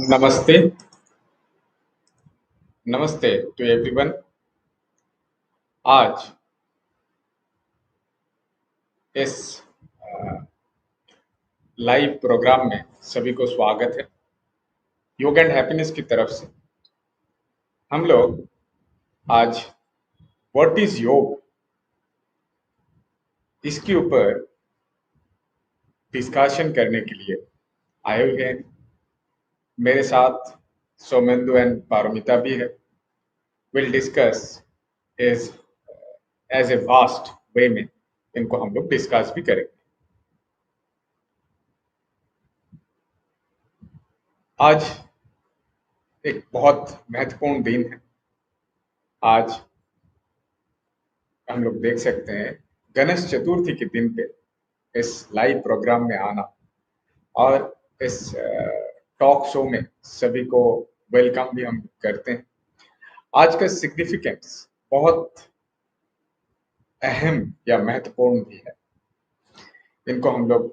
नमस्ते, नमस्ते to everyone. आज इस लाइव प्रोग्राम में सभी को स्वागत है। योग एंड हैप्पीनेस की तरफ से हम लोग आज व्हाट इज योग इसके ऊपर डिस्कशन करने के लिए आए हुए हैं। मेरे साथ सौमेंदु एंड पारमिता भी है। Will discuss is as a vast way में इनको हम लोग डिस्कस भी करेंगे। आज एक बहुत महत्वपूर्ण दिन है। आज हम लोग देख सकते हैं गणेश चतुर्थी के दिन पे इस लाइव प्रोग्राम में आना और इस टॉक शो में सभी को वेलकम भी हम करते हैं। आज का सिग्निफिकेंस बहुत अहम या महत्वपूर्ण भी है। इनको हम लोग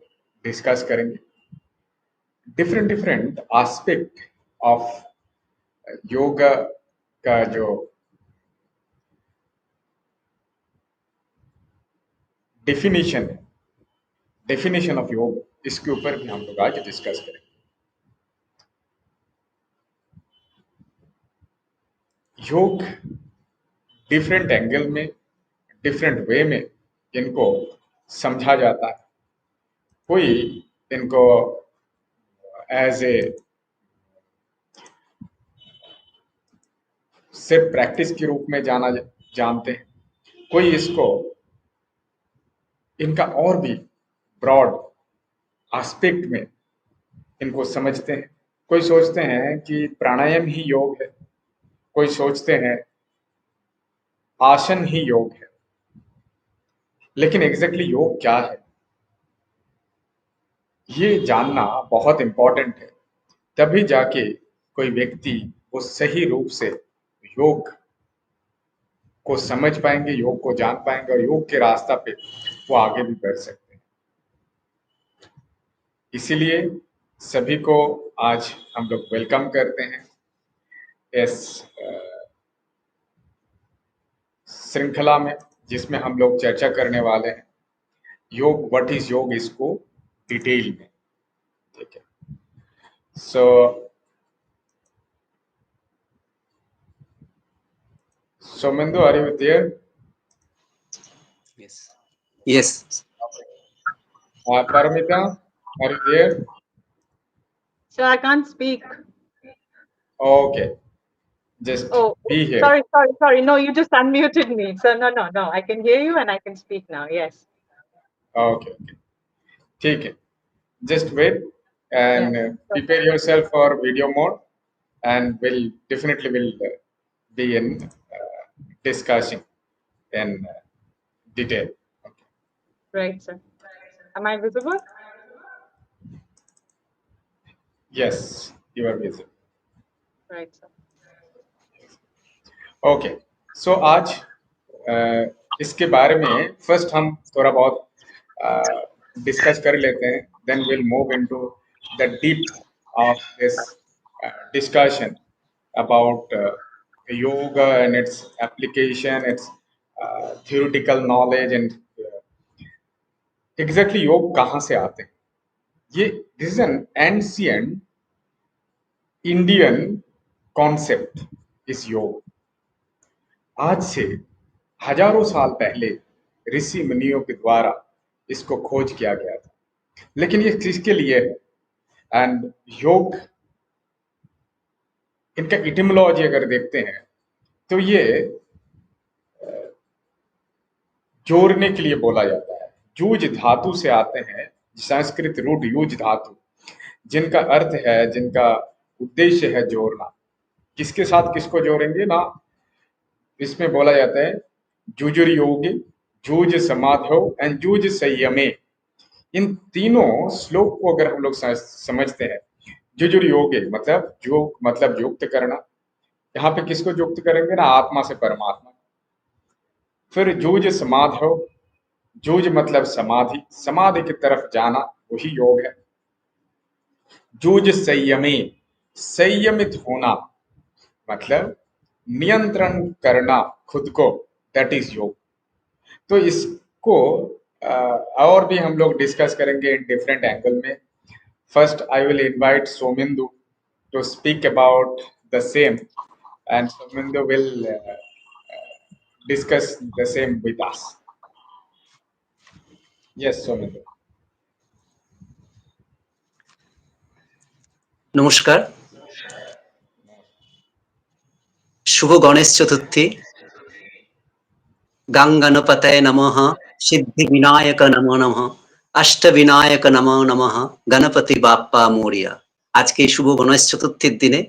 डिस्कस करेंगे। Different different aspect of yoga का जो डेफिनेशन है, डेफिनेशन ऑफ योग, इसके ऊपर भी हम लोग आज डिस्कस करेंगे। योग डिफरेंट एंगल में, डिफरेंट वे में इनको समझा जाता है। कोई इनको एज ए सिर्फ प्रैक्टिस के रूप में जानते हैं। कोई इसको इनका और भी ब्रॉड एस्पेक्ट में इनको समझते हैं। कोई सोचते हैं कि प्राणायाम ही योग है, कोई सोचते हैं आसन ही योग है। लेकिन एग्जैक्टली योग क्या है ये जानना बहुत इंपॉर्टेंट है। तभी जाके कोई व्यक्ति वो सही रूप से योग को समझ पाएंगे, योग को जान पाएंगे और योग के रास्ता पे वो आगे भी बढ़ सकते हैं। इसीलिए सभी को आज हम लोग वेलकम करते हैं इस श्रृंखला में, जिसमें हम लोग चर्चा करने वाले हैं योग, व्हाट इज योग, इसको डिटेल में। ठीक है। सो Somendu, are you there? Yes. Yes. Paramita, are you there? So I can't speak. Okay. Just be here. Sorry. No, you just unmuted me. So no. I can hear you and I can speak now. Yes. Okay. ठीक है. Just wait and prepare yourself for video mode, and we'll definitely be in discussing in detail. Okay. Right, sir. Am I visible? Yes, you are visible. Right, sir. Okay, so आज इसके बारे में first हम थोड़ा बहुत discuss कर लेते हैं, then will move into the deep of this discussion about yoga and its application, its theoretical knowledge and exactly yoga कहाँ से आते हैं। ये this is an ancient Indian concept इस योग। आज से हजारों साल पहले ऋषि मुनियों के द्वारा इसको खोज किया गया था। लेकिन ये किसके लिए है एंड योग, इनका इटिमोलॉजी अगर देखते हैं तो ये जोड़ने के लिए बोला जाता है। जूज धातु से आते हैं, संस्कृत रूट यूज धातु, जिनका अर्थ है, जिनका उद्देश्य है जोड़ना। किसके साथ किसको जोड़ेंगे ना, इसमें बोला जाता है जुजुर योगी, जूझ समाधो एंड जूझ संयमे। इन तीनों श्लोक को अगर हम लोग समझते हैं, जुजुर योगी मतलब योग, मतलब युक्त करना। यहाँ पे किसको युक्त करेंगे ना, आत्मा से परमात्मा। फिर जूझ समाधो, जूझ मतलब समाधि, समाधि की तरफ जाना, वही योग है। जूझ संयमे, संयमित होना मतलब नियंत्रण करना खुद को, दैट इज योग। तो इसको और भी हम लोग डिस्कस करेंगे इन डिफरेंट एंगल में। First I will invite Somindu to speak about the same, and Somindo will discuss the same with us. Yes, Somindo. নমস্কার, শুভ গণেশ চতুর্থী। গঙ্গণপতয়ে নমঃ, সিদ্ধি বিনায়ক নমো নমঃ, অষ্ট বিনায়ক নমো নমঃ, গণপতি বাপ্পা মোরিয়া। আজকে শুভ গণেশ চতুর্থীর দিনে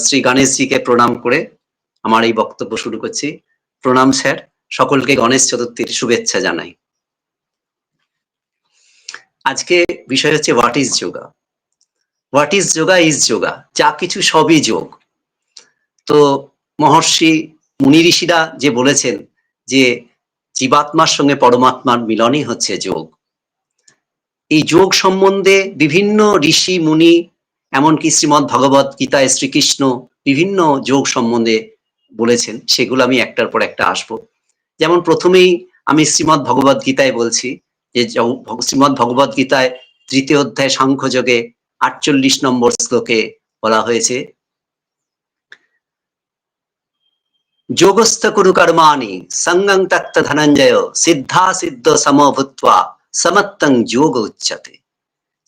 শ্রী গণেশজিকে প্রণাম করে আমার এই বক্তব্য শুরু করছি। প্রণাম স্যার, সকলকে গণেশ চতুর্থীর শুভেচ্ছা জানাই। আজকে বিষয় হচ্ছে what is yoga. What is yoga is yoga, যা কিছু সবই যোগ। তো মহর্ষি মুনি ঋষিরা যে বলেছেন যে জীবাত্মার সঙ্গে পরমাত্মার মিলনই হচ্ছে যোগ। এই যোগ সম্বন্ধে বিভিন্ন ঋষি মুনি, এমনকি শ্রীমদ্ ভগবত গীতায় শ্রীকৃষ্ণ বিভিন্ন যোগ সম্বন্ধে বলেছেন, সেগুলো আমি একটার পর একটা আসবো। যেমন প্রথমেই আমি শ্রীমদ্ ভগবত গীতায় বলছি যে শ্রীমদ্ ভগবত গীতায় 3য় অধ্যায় সাংখ্য যোগে 48 নম্বর শ্লোকে বলা হয়েছে, যোগস্থ কুরু কর্মাণি সঙ্গং তক্ত ধনঞ্জয় সিদ্ধা সিদ্ধ সমভূত্বা সমত্তং যোগ উচ্যতে।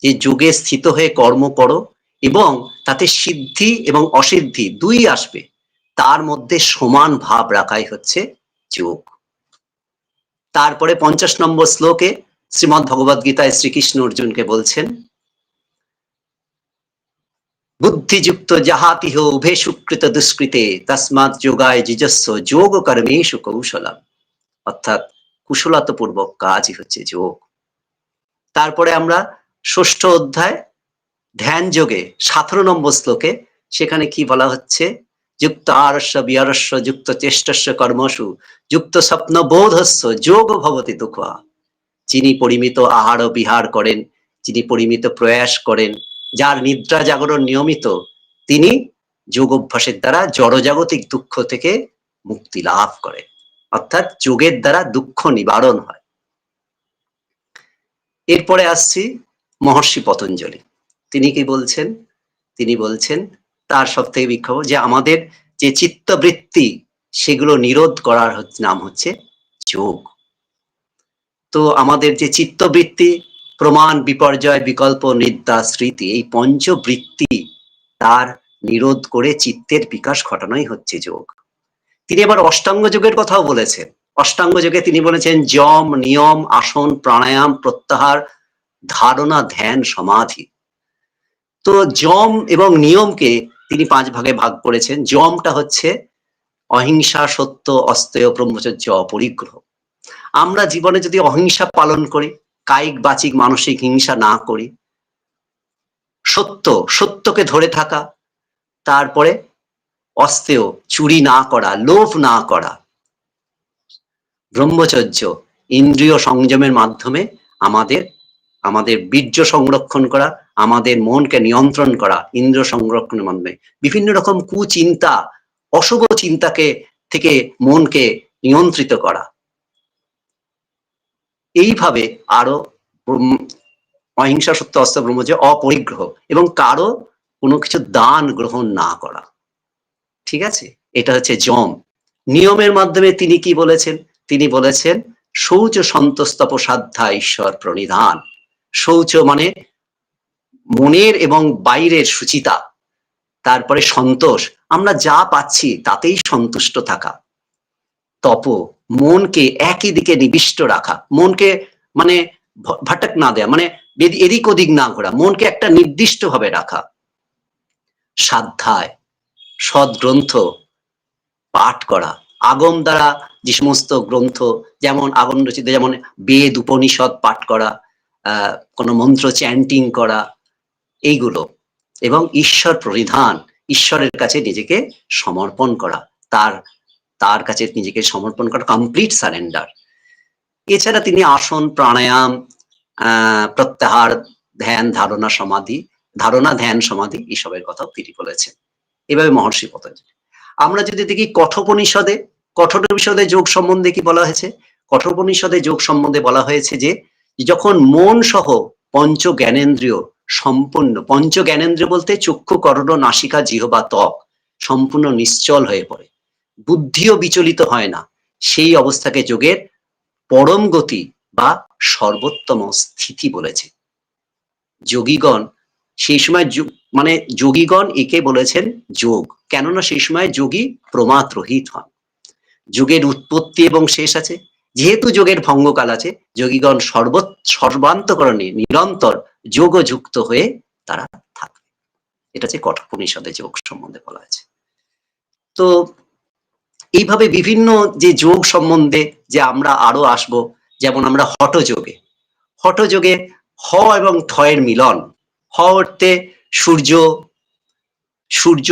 যে যোগে স্থিত হয়ে কর্ম করো এবং তাতে সিদ্ধি এবং অসিদ্ধি দুই আসবে, তার মধ্যে সমান ভাব রাখাই হচ্ছে যোগ। তারপরে 50 নম্বর শ্লোকে শ্রীমদ্ ভগবত গীতায় শ্রীকৃষ্ণ অর্জুনকে বলছেন, বুদ্ধিযুক্ত যাহাতিহ উভে সুকৃত দুষ্কৃতে তস্মাৎ যোগায় যুজস্ব যোগ কর্মেষু কৌশলম। অর্থাৎ কুশলতাপূর্বক কাজই হচ্ছে যোগ। তারপরে আমরা 6ষ্ঠ অধ্যায় ধ্যান যোগে 17 নম্বর শ্লোকে সেখানে কি বলা হচ্ছে, যুক্ত আরস্য বিহারস্য যুক্ত চেষ্টস্য কর্মসু যুক্ত স্বপ্ন বোধস্য যোগ ভবতি দুঃখা। যিনি পরিমিত আহার ও বিহার করেন, যিনি পরিমিত প্রয়াস করেন, যার নিদ্রা জাগরণ নিয়মিত, তিনি যোগ অভ্যাসের দ্বারা জড়জাগতিক দুঃখ থেকে মুক্তি লাভ করেন। অর্থাৎ যোগের দ্বারা দুঃখ নিবারণ হয়। এরপরে আসছি মহর্ষি পতঞ্জলি। তিনি কি বলছেন? তিনি বলছেন তার সব থেকে বিখ্যাত যে আমাদের যে চিত্তবৃত্তি সেগুলো নিরোধ করার নাম হচ্ছে যোগ। তো আমাদের যে চিত্তবৃত্তি, প্রমাণ, বিপর্যয়, বিকল্প, নিদ্রা, স্মৃতি, এই পঞ্চবৃত্তি তার নিরোধ করে চিত্তের বিকাশ ঘটানোই হচ্ছে যোগ। তিনি আবার অষ্টাঙ্গ যোগের কথাও বলেছেন। অষ্টাঙ্গ যোগে তিনি বলেছেন যম, নিয়ম, আসন, প্রাণায়াম, প্রত্যাহার, ধারণা, ধ্যান, সমাধি। তো যম এবং নিয়মকে তিনি 5 ভাগে ভাগ করেছেন। যমটা হচ্ছে অহিংসা, সত্য, অস্তেয়, ব্রহ্মচর্য, অপরিগ্রহ। আমরা জীবনে যদি অহিংসা পালন করি, কায়িক, বাচিক, মানসিক হিংসা না করি, সত্য, সত্যকে ধরে থাকা, তারপরে অস্তেয়, চুরি না করা, লোভ না করা, ব্রহ্মচর্য, ইন্দ্রিয় সংযমের মাধ্যমে আমাদের বীর্য সংরক্ষণ করা, আমাদের মনকে নিয়ন্ত্রণ করা, ইন্দ্রিয় সংরক্ষণের মাধ্যমে বিভিন্ন রকম কুচিন্তা, অশুভ চিন্তাকে থেকে মনকে নিয়ন্ত্রিত করা। এইভাবে আরো অহিংসা, সত্য, অস্ত, ব্রহ্মচর্য, অপরিগ্রহ এবং কারো কোনো কিছু দান গ্রহণ না করা। ঠিক আছে, এটা হচ্ছে যম। নিয়মের মাধ্যমে তিনি কি বলেছেন? তিনি বলেছেন শৌচ সন্তস্তপ সাধ্যা ঈশ্বর প্রণিধান। শৌচ মানে মনের এবং বাইরের শুচিতা, তারপরে সন্তোষ, আমরা যা পাচ্ছি তাতেই সন্তুষ্ট থাকা। তপ, মনকে একই দিকে নিবিষ্ট রাখা, মনকে মানে ভাটক না দেয়া, মানে এদিক ওদিক না ঘোরা, মনকে একটা নির্দিষ্ট ভাবে রাখা। সাধ্যায়, সৎ গ্রন্থ পাঠ করা, আগম দ্বারা যে সমস্ত গ্রন্থ, যেমন আগম রচিত, যেমন বেদ, উপনিষদ পাঠ করা, কোনো মন্ত্র চ্যান্টিং করা, এইগুলো। এবং ঈশ্বর পরিধান, ঈশ্বরের কাছে নিজেকে সমর্পণ করা, তার কাছে নিজেকে সমর্পণ করা, কমপ্লিট সারেন্ডার। এছাড়া তিনি আসন, প্রাণায়াম, প্রত্যাহার, ধ্যান, ধারণা, সমাধি ধারণা, ধ্যান, সমাধি এসবের কথাও তিনি বলেছেন। এভাবে মহর্ষি পতঞ্জলি। আমরা যদি দেখি কঠোপনিষদে যোগ সম্বন্ধে কি বলা হয়েছে? কঠোপনিষদে যোগ সম্বন্ধে বলা হয়েছে যে যখন মন সহ পঞ্চ জ্ঞানেন্দ্রিয় সম্পূর্ণ, পঞ্চ জ্ঞানেন্দ্রিয় বলতে চক্ষু, কর্ণ, নাসিকা, জিহ্বা, ত্বক সম্পূর্ণ নিশ্চল হয়ে পড়ে, বুদ্ধিও বিচলিত হয় না, সেই অবস্থাকে যোগের পরম গতি বা সর্বোত্তম স্থিতি বলেছে। যোগীগণ সেই সময় মানে যোগীগণ একে বলেছেন যোগ, কেননা সেই সময় যোগী প্রমাদ রহিত হন। যোগের উৎপত্তি এবং শেষ আছে, যেহেতু যোগের ভঙ্গকাল আছে, যোগীগণ সর্বান্তকরণে নিরন্তর যোগযুক্ত হয়ে তারা থাকে। এটা হচ্ছে কঠোপনিষদে যোগ সম্বন্ধে বলা আছে। তো এইভাবে বিভিন্ন যে যোগ সম্বন্ধে যে আমরা আরো আসব, যেমন আমরা হঠযোগে, হঠযোগে হ এবং ঠয়ের মিলন, হ অর্থে সূর্য, সূর্য,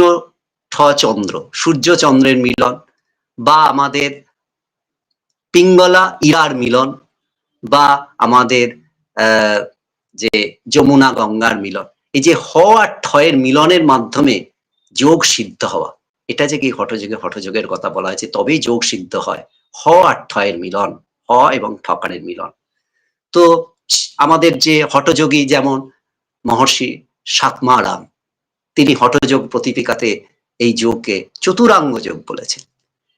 ঠ চন্দ্র, সূর্য চন্দ্রের মিলন, বা আমাদের পিঙ্গলা ইরার মিলন, বা আমাদের যে যমুনা গঙ্গার মিলন, এই যে হ আর ঠয়ের মিলনের মাধ্যমে যোগ সিদ্ধ হওয়া, এটা যে কি হঠযোগে, হঠযোগের কথা বলা হয়েছে, তবেই যোগ সিদ্ধ হয়, হ আর ঠয়ের মিলন, হ এবং ঠকারের মিলন। তো আমাদের যে হঠযোগী যেমন মহর্ষি সাতমারাম, তিনি হঠযোগ প্রতিপিকাতে এই যোগকে চতুরাঙ্গ যোগ বলেছেন।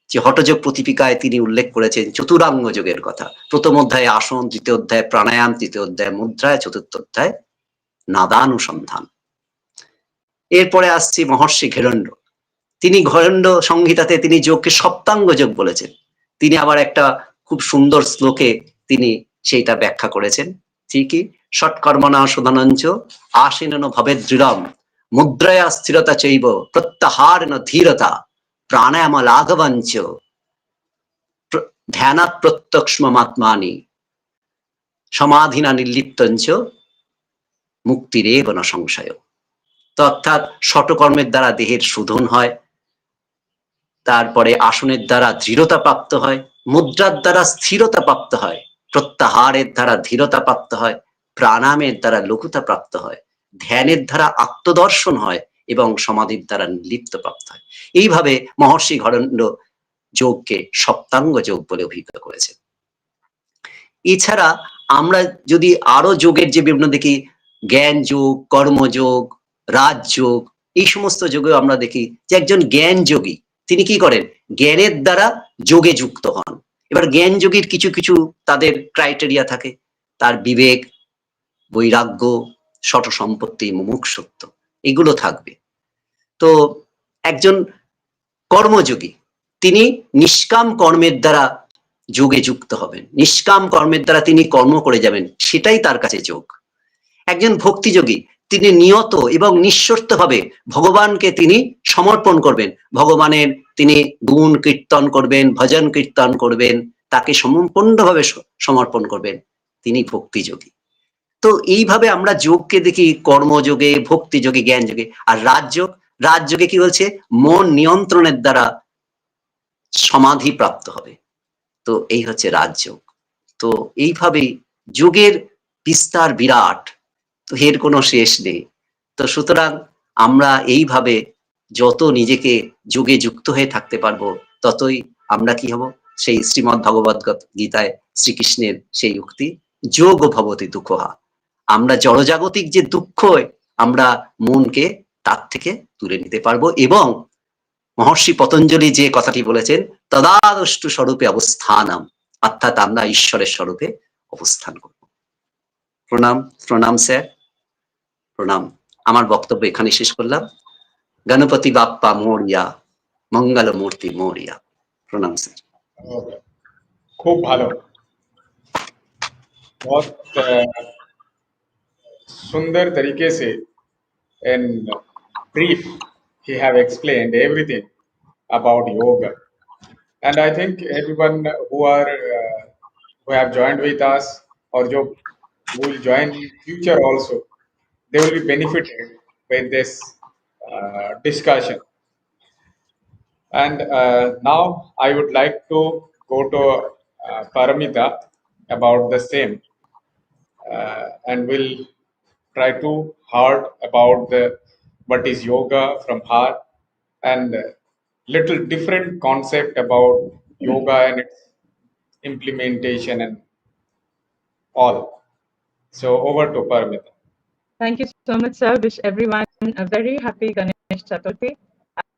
যে হঠযোগ প্রতিপিকায় তিনি উল্লেখ করেছেন চতুরাঙ্গ যোগের কথা। প্রথম অধ্যায়ে আসন, দ্বিতীয় অধ্যায় প্রাণায়াম, তৃতীয় অধ্যায় মুদ্রায়, চতুর্থ অধ্যায় নাদানুসন্ধান। এরপরে আসছি মহর্ষি ঘেরণ্ড, তিনি ঘেরণ্ড সংহিতাতে তিনি যোগকে সপ্তাঙ্গ যোগ বলেছেন। তিনি আবার একটা খুব সুন্দর শ্লোকে তিনি সেইটা ব্যাখ্যা করেছেন, ঠিকই, ষটকর্মণা শোধনঞ্চ আসীনন ভবে দৃঢ়ম মুদ্রয়া স্থিরতা চৈব প্রত্যাহারেণ ধীরতা প্রাণায়াম লাঘবঞ্চ ধ্যানাৎ প্রত্যক্ষ্মাত্মানি সমাধিনা নির্লিপ্তঞ্চ মুক্তিরেব ন সংশয়। তো অর্থাৎ ষটকর্মের দ্বারা দেহের শোধন হয়, তারপরে আসনের দ্বারা দৃঢ়তা প্রাপ্ত হয়, মুদ্রার দ্বারা স্থিরতা প্রাপ্ত হয়, প্রত্যাহারের দ্বারা ধীরতা প্রাপ্ত হয়, প্রাণায়ামের দ্বারা লঘুতা প্রাপ্ত হয়, ধ্যানের দ্বারা আত্মদর্শন হয় এবং সমাধির দ্বারা নির্লিপ্ত প্রাপ্ত হয়। এইভাবে মহর্ষি ঘেরণ্ড যোগকে সপ্তাঙ্গ যোগ বলে অভিহিত করেছে। এছাড়া আমরা যদি আরো যোগের যে বিভিন্ন দেখি, জ্ঞান যোগ, কর্মযোগ, রাজযোগ, এই সমস্ত যোগে আমরা দেখি যে একজন জ্ঞান যোগী তিনি কি করেন, জ্ঞানের দ্বারা যোগে যুক্ত হন। এবার জ্ঞান যোগীর কিছু কিছু তাদের ক্রাইটেরিয়া থাকে, তার বিবেক, বৈরাগ্য, শট সম্পত্তি, মুমুক্ষুত্ব, এগুলো থাকবে। তো একজন কর্মযোগী তিনি নিষ্কাম কর্মের দ্বারা যোগে যুক্ত হবেন, নিষ্কাম কর্মের দ্বারা তিনি কর্ম করে যাবেন, সেটাই তার কাছে যোগ। একজন ভক্তিযোগী তিনি নিয়ত এবং নিঃশর্তভাবে ভগবানকে তিনি সমর্পণ করবেন, ভগবানের তিনি গুণ কীর্তন করবেন, ভজন কীর্তন করবেন, তাকে সম্পূর্ণভাবে সমর্পণ করবেন, তিনি ভক্তিযোগী। তো এইভাবে আমরা যোগকে দেখি কর্মযোগে, ভক্তিযোগে, জ্ঞান যোগে। আর রাজযোগ, রাজযোগে কি বলছে, মন নিয়ন্ত্রণের দ্বারা সমাধি প্রাপ্ত হবে, তো এই হচ্ছে রাজযোগ। তো এইভাবেই যোগের বিস্তার বিরাট, তো এর কোনো শেষ নেই। তো সুতরাং আমরা এইভাবে যত নিজেকে যোগে যুক্ত হয়ে থাকতে পারবো, ততই আমরা কি হব, সেই শ্রীমদ্ ভগবদ গীতায় শ্রীকৃষ্ণের সেই উক্তি, যোগ ভবতি দুঃখহা, আমরা জড়জাগতিক যে দুঃখ, আমরা মনকে তার থেকে তুলে নিতে পারবো। এবং মহর্ষি পতঞ্জলি যে কথাটি বলেছেন, তদাদষ্টু স্বরূপে অবস্থানম, অর্থাৎ আমরা ঈশ্বরের স্বরূপে অবস্থান করব। প্রণাম, প্রণাম স্যার, প্রণাম। আমার বক্তব্য এখানে শেষ করলাম। গণপতি বাপ্পা মোরিয়া, মঙ্গল মূর্তি মোরিয়া। প্রণাম স্যার। খুব ভালো, बहुत सुंदर तरीके से in brief he have explained everything about yoga, and I think everyone who have joined with us or who will join in future also, they will be benefited with this discussion. And now I would like to go to Paramita about the same, and will try to heard about the what is yoga from her, and little different concept about yoga and its implementation and all. So over to Paramita. Thank you so much, sir. Wish everyone a very happy Ganesh Chaturthi.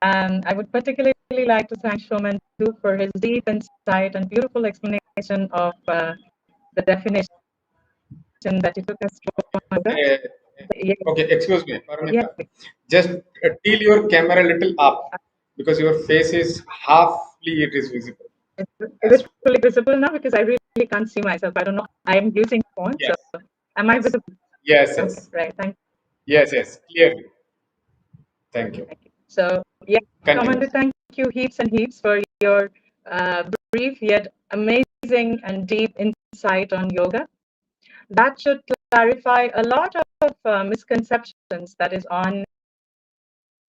And I would particularly like to thank Shoman too for his deep insight and beautiful explanation of the definition that he took us through. Uh, Yes, okay, excuse me, yes, Paramita. Just tilt your camera a little up because your face is halfly it is visible. is As it fully visible now? Because I really can't see myself. I don't know. I am using phone, so yes, am I yes, visible? yes, Okay, yes, right. Thank yes, yes, clearly. Thank you. you. So, yeah, Continue. Commander, thank you heaps and heaps for your brief yet amazing and deep insight on yoga. That should clarify a lot of misconceptions that is on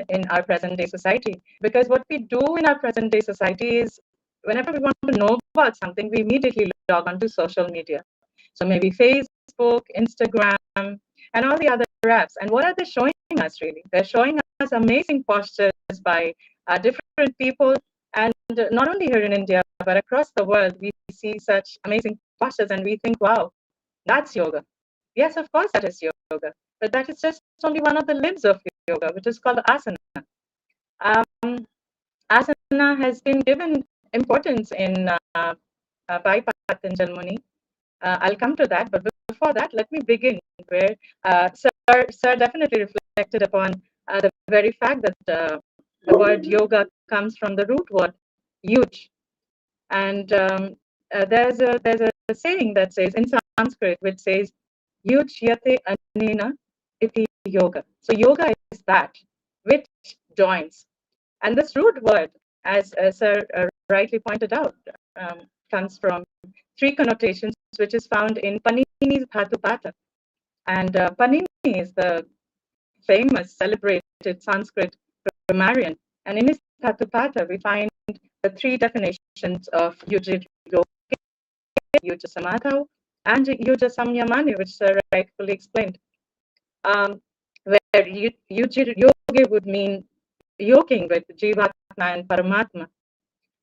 in our present day society. Because what we do in our present day society is whenever we want to know about something, we immediately log onto social media. So maybe Facebook, Instagram, and all the other apps. And what are they showing us really? They're showing us amazing postures by different people. And not only here in India, but across the world, we see such amazing postures and we think, wow, that's yoga. Yes, of course, that is yoga. But that is just only one of the limbs of yoga, which is called asana. Um, asana has been given importance in by Patanjali Muni. I'll come to that, but before that, let me begin where Sir definitely reflected upon the very fact that the word yoga comes from the root word yuj, and there's a saying that says in Sanskrit which says yuj yate anena iti yoga. So yoga is that which joins, and this root word, as Sir rightly pointed out, comes from three connotations, which is found in Panini's Dhatupata. And Panini is the famous, celebrated Sanskrit grammarian. And in his Dhatupata, we find the three definitions of Yuja Yoga, Yuja Samadhau, and Yuja Samyamani, which Sir rightfully explained. Where Yuja Yoga would mean yoking with Jivatma and Paramatma.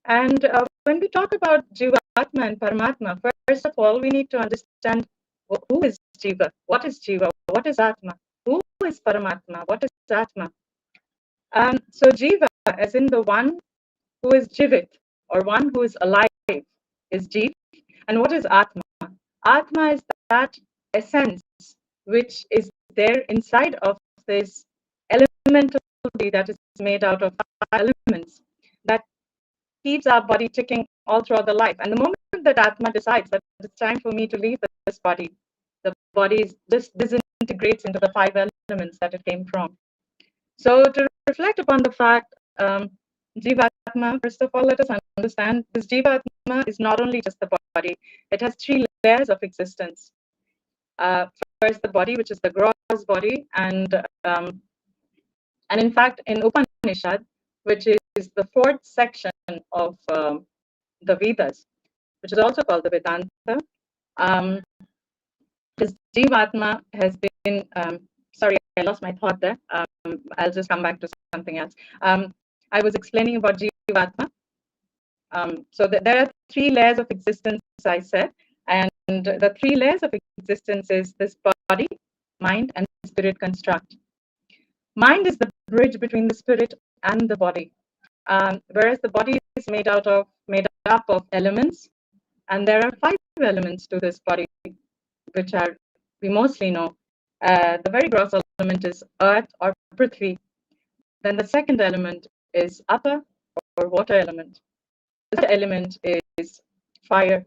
And when we talk about Jivatma and Paramatma, first of all, we need to understand who is Jiva, what is Atma, who is Paramatma, what is Atma. So Jiva, as in the one who is Jivit, or one who is alive, is Jiv. And what is Atma? Atma is that essence which is there inside of this elemental body that is made out of elements that keeps our body ticking all throughout the life. And the moment that Atma decides that it's time for me to leave this body, the body just disintegrates into the five elements that it came from. So to reflect upon the fact, Jivatma, first of all, let us understand this Jivatma is not only just the body, it has three layers of existence. First, the body, which is the gross body, and in fact, in Upanishad, which is the fourth section of the Vedas, which is also called the Vedanta, this Jivatma has been, sorry, I lost my thought there. I'll just come back to something else. I was explaining about Jivatma. So there are three layers of existence, I said, and the three layers of existence is this body, mind, and spirit construct. Mind is the bridge between the spirit and the body, whereas the body is made up of elements, and there are five elements to this body, which are we mostly know. The very gross element is earth or prithvi. Then the second element is apa or water element. The third element is fire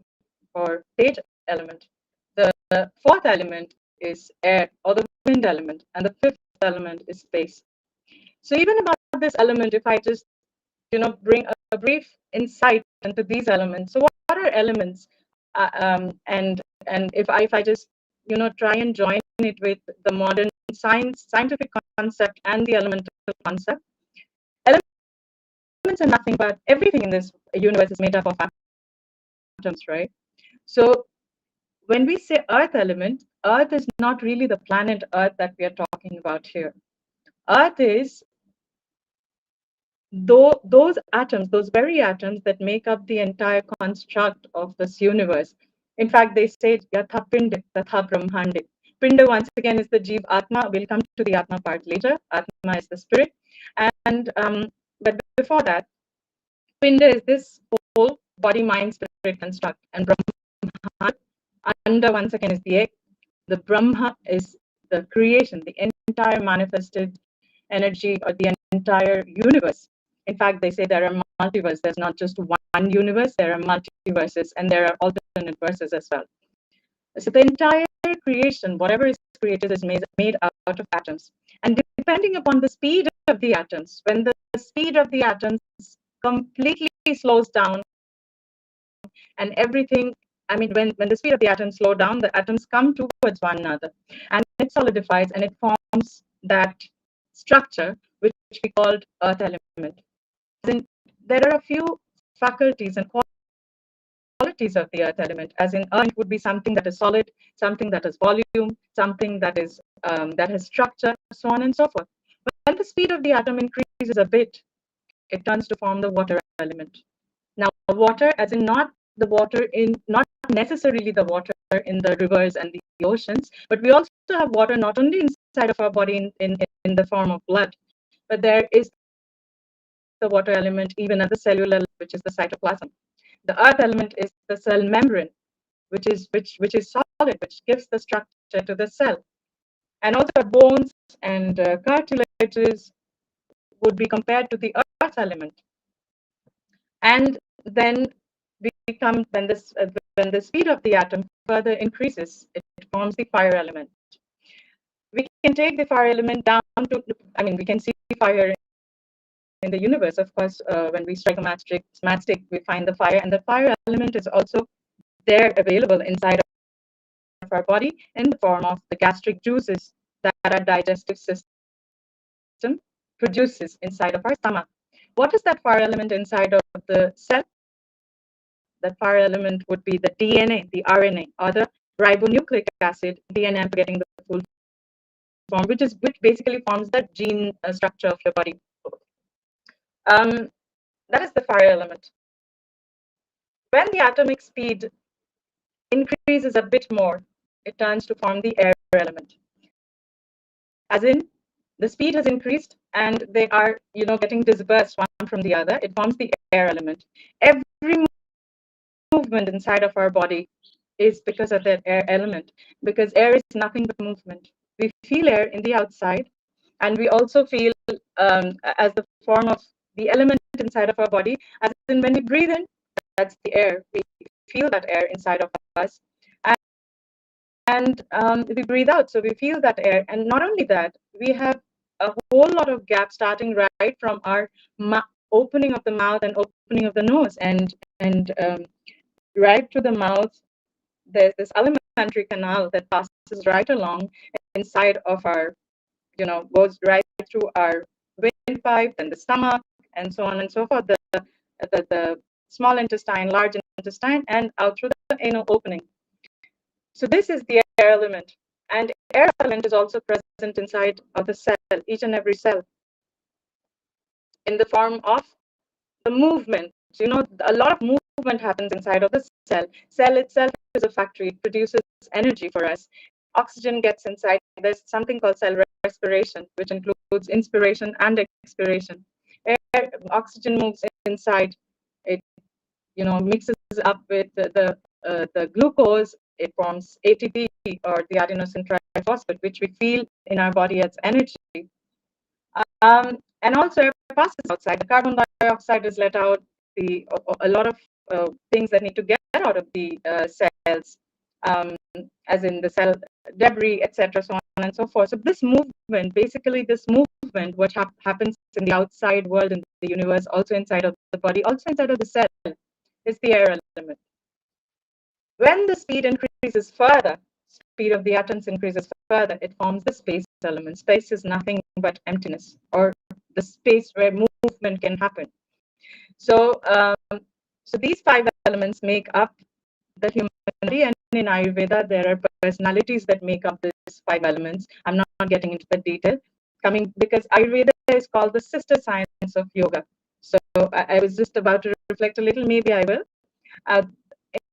or tej element. The fourth element is air or the wind element, and the fifth element is space. So even about this element, if I just bring a brief insight into these elements. So what are elements? And if I just try and join it with the modern scientific concept and the elemental concept, elements are nothing but everything in this universe is made up of atoms, right? So when we say earth element, earth is not really the planet Earth that we are talking about here. Earth is those atoms, those very atoms that make up the entire construct of this universe. In fact, they say Yatha Pinda Tatha Brahmande. Pinda, once again, is the Jeev Atma. We'll come to the Atma part later. Atma is the spirit. And but before that, Pinda is this whole body, mind, spirit construct. And Brahma, Anda, once again, is the egg. The Brahma is the creation, the entire manifested energy or the entire universe. In fact, they say there are multiverses. There's not just one universe, there are multiverses, and there are alternate verses as well. So the entire creation, whatever is created, is made out of atoms. And depending upon the speed of the atoms, when the speed of the atoms completely slows down and everything, I mean, when the speed of the atoms slow down, the atoms come towards one another and it solidifies and it forms that structure which we called earth element. Then there are a few faculties and qualities of the earth element, as in earth would be something that is solid, something that is volume, something that is that has structure, so on and so forth. When the speed of the atom increases a bit, it turns to form the water element. Now, water, as in not the water in, not necessarily the water in the rivers and the oceans, but we also have water not only inside of our body in the form of blood, but there is the water element even at the cellular level, which is the cytoplasm. The earth element is the cell membrane, which is solid, which gives the structure to the cell. And also bones and cartilages would be compared to the earth element. And then when the speed of the atom further increases, it forms the fire element. We can take the fire element down to, I mean, we can see fire in the universe. Of course, when we strike a matchstick, we find the fire, and the fire element is also there available inside of our body in the form of the gastric juices that our digestive system produces inside of our stomach. What is that fire element inside of the cell? That fire element would be the DNA, the RNA, or the ribonucleic acid, DNA, I'm forgetting the full form, which basically forms the gene structure of your body. That is the fire element. When the atomic speed increases a bit more, it turns to form the air element. As in, the speed has increased and they are, getting dispersed one from the other. It forms the air element. Every movement inside of our body is because of that air element, because air is nothing but movement. We feel air in the outside, and we also feel as the form of the element inside of our body, as in when we breathe in, that's the air. We feel that air inside of us, and we breathe out, so we feel that air. And not only that, we have a whole lot of gaps starting right from our opening of the mouth and opening of the nose, and right to the mouth. There's this alimentary canal that passes right along inside of our, goes right through our windpipe and the stomach and so on and so forth, the small intestine, large intestine, and out through the anal opening. So this is the air element. And air element is also present inside of the cell, each and every cell, in the form of the movement. A lot of movement happens inside of the cell. Cell itself is a factory. It produces energy for us. Oxygen gets inside. There's something called cell respiration, which includes inspiration and expiration. Oxygen moves inside. It, mixes up with the glucose. It forms ATP, or the adenosine triphosphate, which we feel in our body as energy. And also air passes outside. The carbon dioxide is let out. A lot of things that need to get out of the cells, as in the cell debris, etc., so on and so forth. So this movement, what happens in the outside world, in the universe, also inside of the body, also inside of the cell, is the air element. When the speed increases further, speed of the atoms increases further, it forms the space element. Space is nothing but emptiness, or the space where movement can happen. So, so these 5 elements make up the human body, and in Ayurveda, there are personalities that make up these 5 elements. I'm not getting into the detail, because Ayurveda is called the sister science of yoga. So I was just about to reflect a little. Maybe I will. Uh,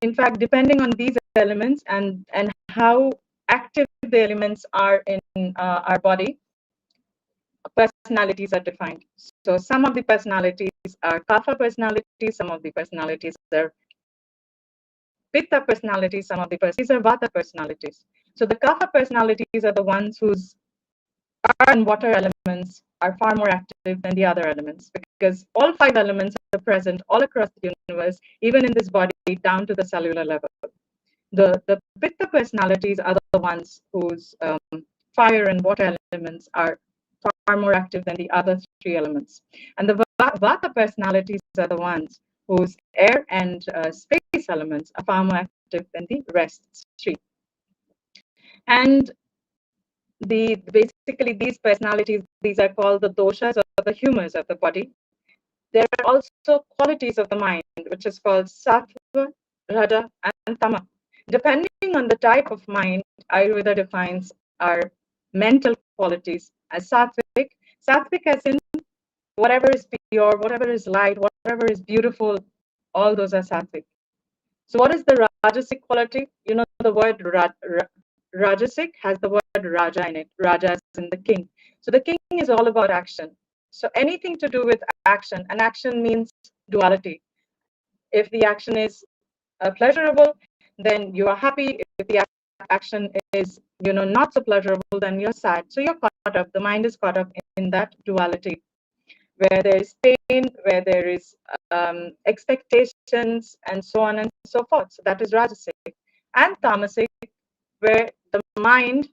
in fact, depending on these elements and how active the elements are in our body, personalities are defined. So some of the personalities are Kapha personalities, some of the personalities are Pitta personalities, some of the personalities are Vata personalities. So the Kapha personalities are the ones whose earth and water elements are far more active than the other elements, because all 5 elements are present all across the universe, even in this body, down to the cellular level. The Pitta personalities are the ones whose fire and water elements are far more active than the other 3 elements. And the Vata personalities are the ones whose air and space elements are far more active than the rest 3. And basically these personalities, these are called the doshas or the humors of the body. There are also qualities of the mind, which is called sattva, raja, and tama. Depending on the type of mind, Ayurveda defines our mental qualities as sattvic. Sattvic as in whatever is pure, whatever is light, whatever is beautiful, all those are sattvic. So what is the rajasic quality? You know, the word rajasic has the word raja in it. Raja is in the king. So the king is all about action. So anything to do with action, and action means duality. If the action is pleasurable, then you are happy. If the action is, not so pleasurable, then you're sad. So you're caught up. The mind is caught up in that duality, where there is pain, where there is expectations, and so on and so forth. So that is rajasic. And tamasic, where the mind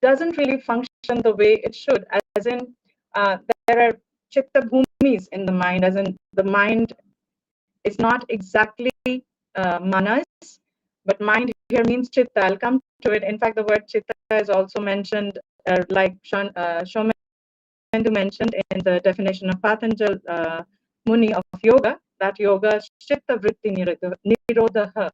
doesn't really function the way it should, as in there are chitta bhumis in the mind, as in the mind is not exactly manas, but mind here means chitta. I'll come to it. In fact, the word chitta is also mentioned, like Shomendu mentioned in the definition of Patanjal Muni of yoga, that yoga chitta vritti nirodha.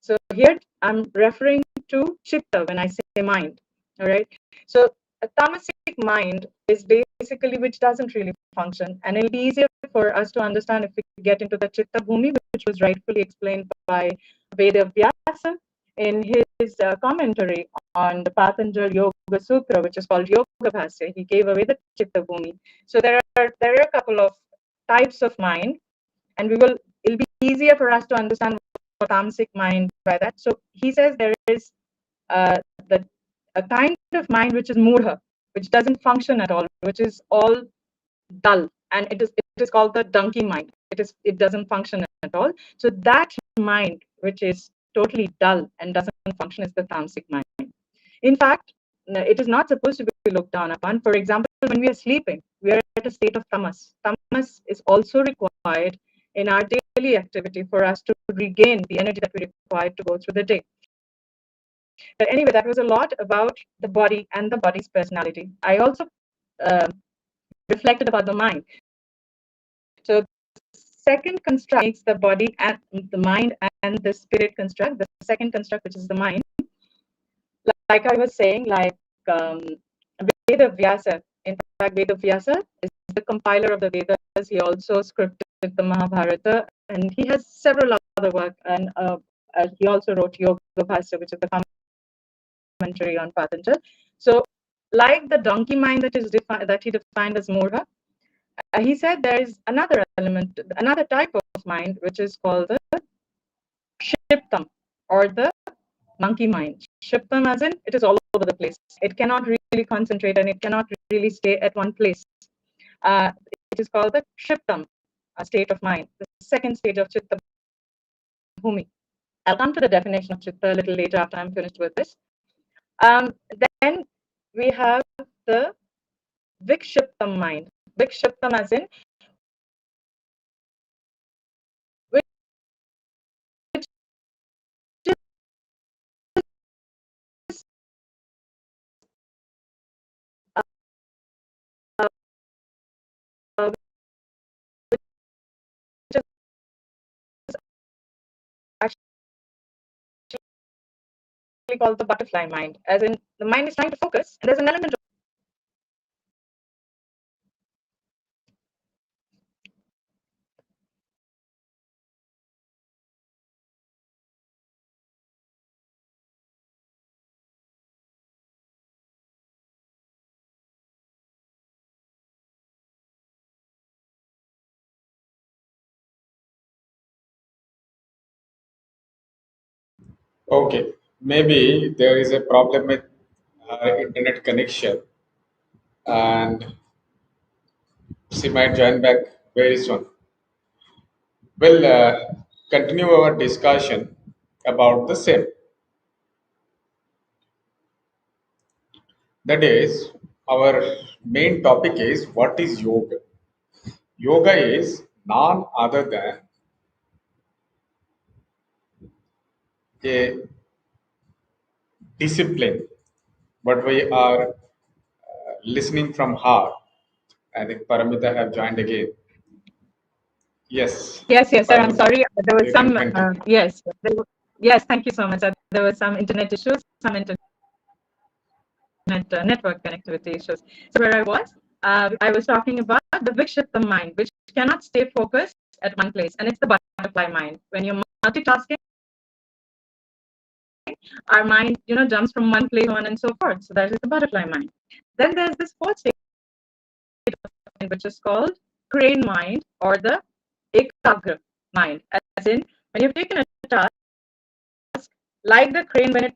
So here I'm referring to chitta when I say mind. All right. So a tamasic mind is basically which doesn't really function, and it'll be easier for us to understand if we get into the chitta bhumi, which was rightfully explained by Veda Vyasa in his commentary on the Patanjal Yoga Sutra, which is called Yoga Bhasya. He gave away the chitta bhumi. So there are a couple of types of mind, and it'll be easier for us to understand what tamasic mind by that. So he says there is a kind of mind which is murha, which doesn't function at all, which is all dull, and it is called the donkey mind. It doesn't function at all. So that mind which is totally dull and doesn't function is the tamasic mind. In fact, it is not supposed to be looked down upon. For example, when we are sleeping, we are at a state of tamas. Tamas is also required in our daily activity for us to regain the energy that we require to go through the day. But anyway, that was a lot about the body and the body's personality. I also reflected about the mind. So second construct makes the body and the mind and the spirit construct. The second construct, which is the mind, like I was saying, like Veda Vyasa. In fact, Veda Vyasa is the compiler of the Vedas. He also scripted the Mahabharata, and he has several other work. And he also wrote Yoga Bhasya, which is the commentary on Patanjal. So, like the donkey mind that he defined as Murha, he said there is another element, another type of mind, which is called the Shiptam, or the monkey mind. Shiptam as in it is all over the place. It cannot really concentrate, and it cannot really stay at one place. It is called the Shiptam, a state of mind, the second stage of Chitta Bhumi. I'll come to the definition of Chitta a little later after I'm finished with this. Then we have the Vikshiptam mind. Vikshiptam as in which is called the butterfly mind, as in the mind is trying to focus, and there's an element of Okay, maybe there is a problem with internet connection, and she might join back very soon. We'll continue our discussion about the same. That is, our main topic is what is yoga? Yoga is none other than a discipline, but we are listening from her. I think Paramita have joined again. Yes, yes, sir. I'm Paramita, sorry. There was you can some continue. yes. Thank you so much. There was some internet issues, some internet network connectivity issues. So where I was talking about the Vikshipta mind, which cannot stay focused at one place, and it's the butterfly mind. When you're multitasking, our mind, jumps from one place on and so forth. So that is the butterfly mind. Then there's this fourth state of mind, which is called crane mind or the ekagra mind. As in, when you've taken a task, like the crane when it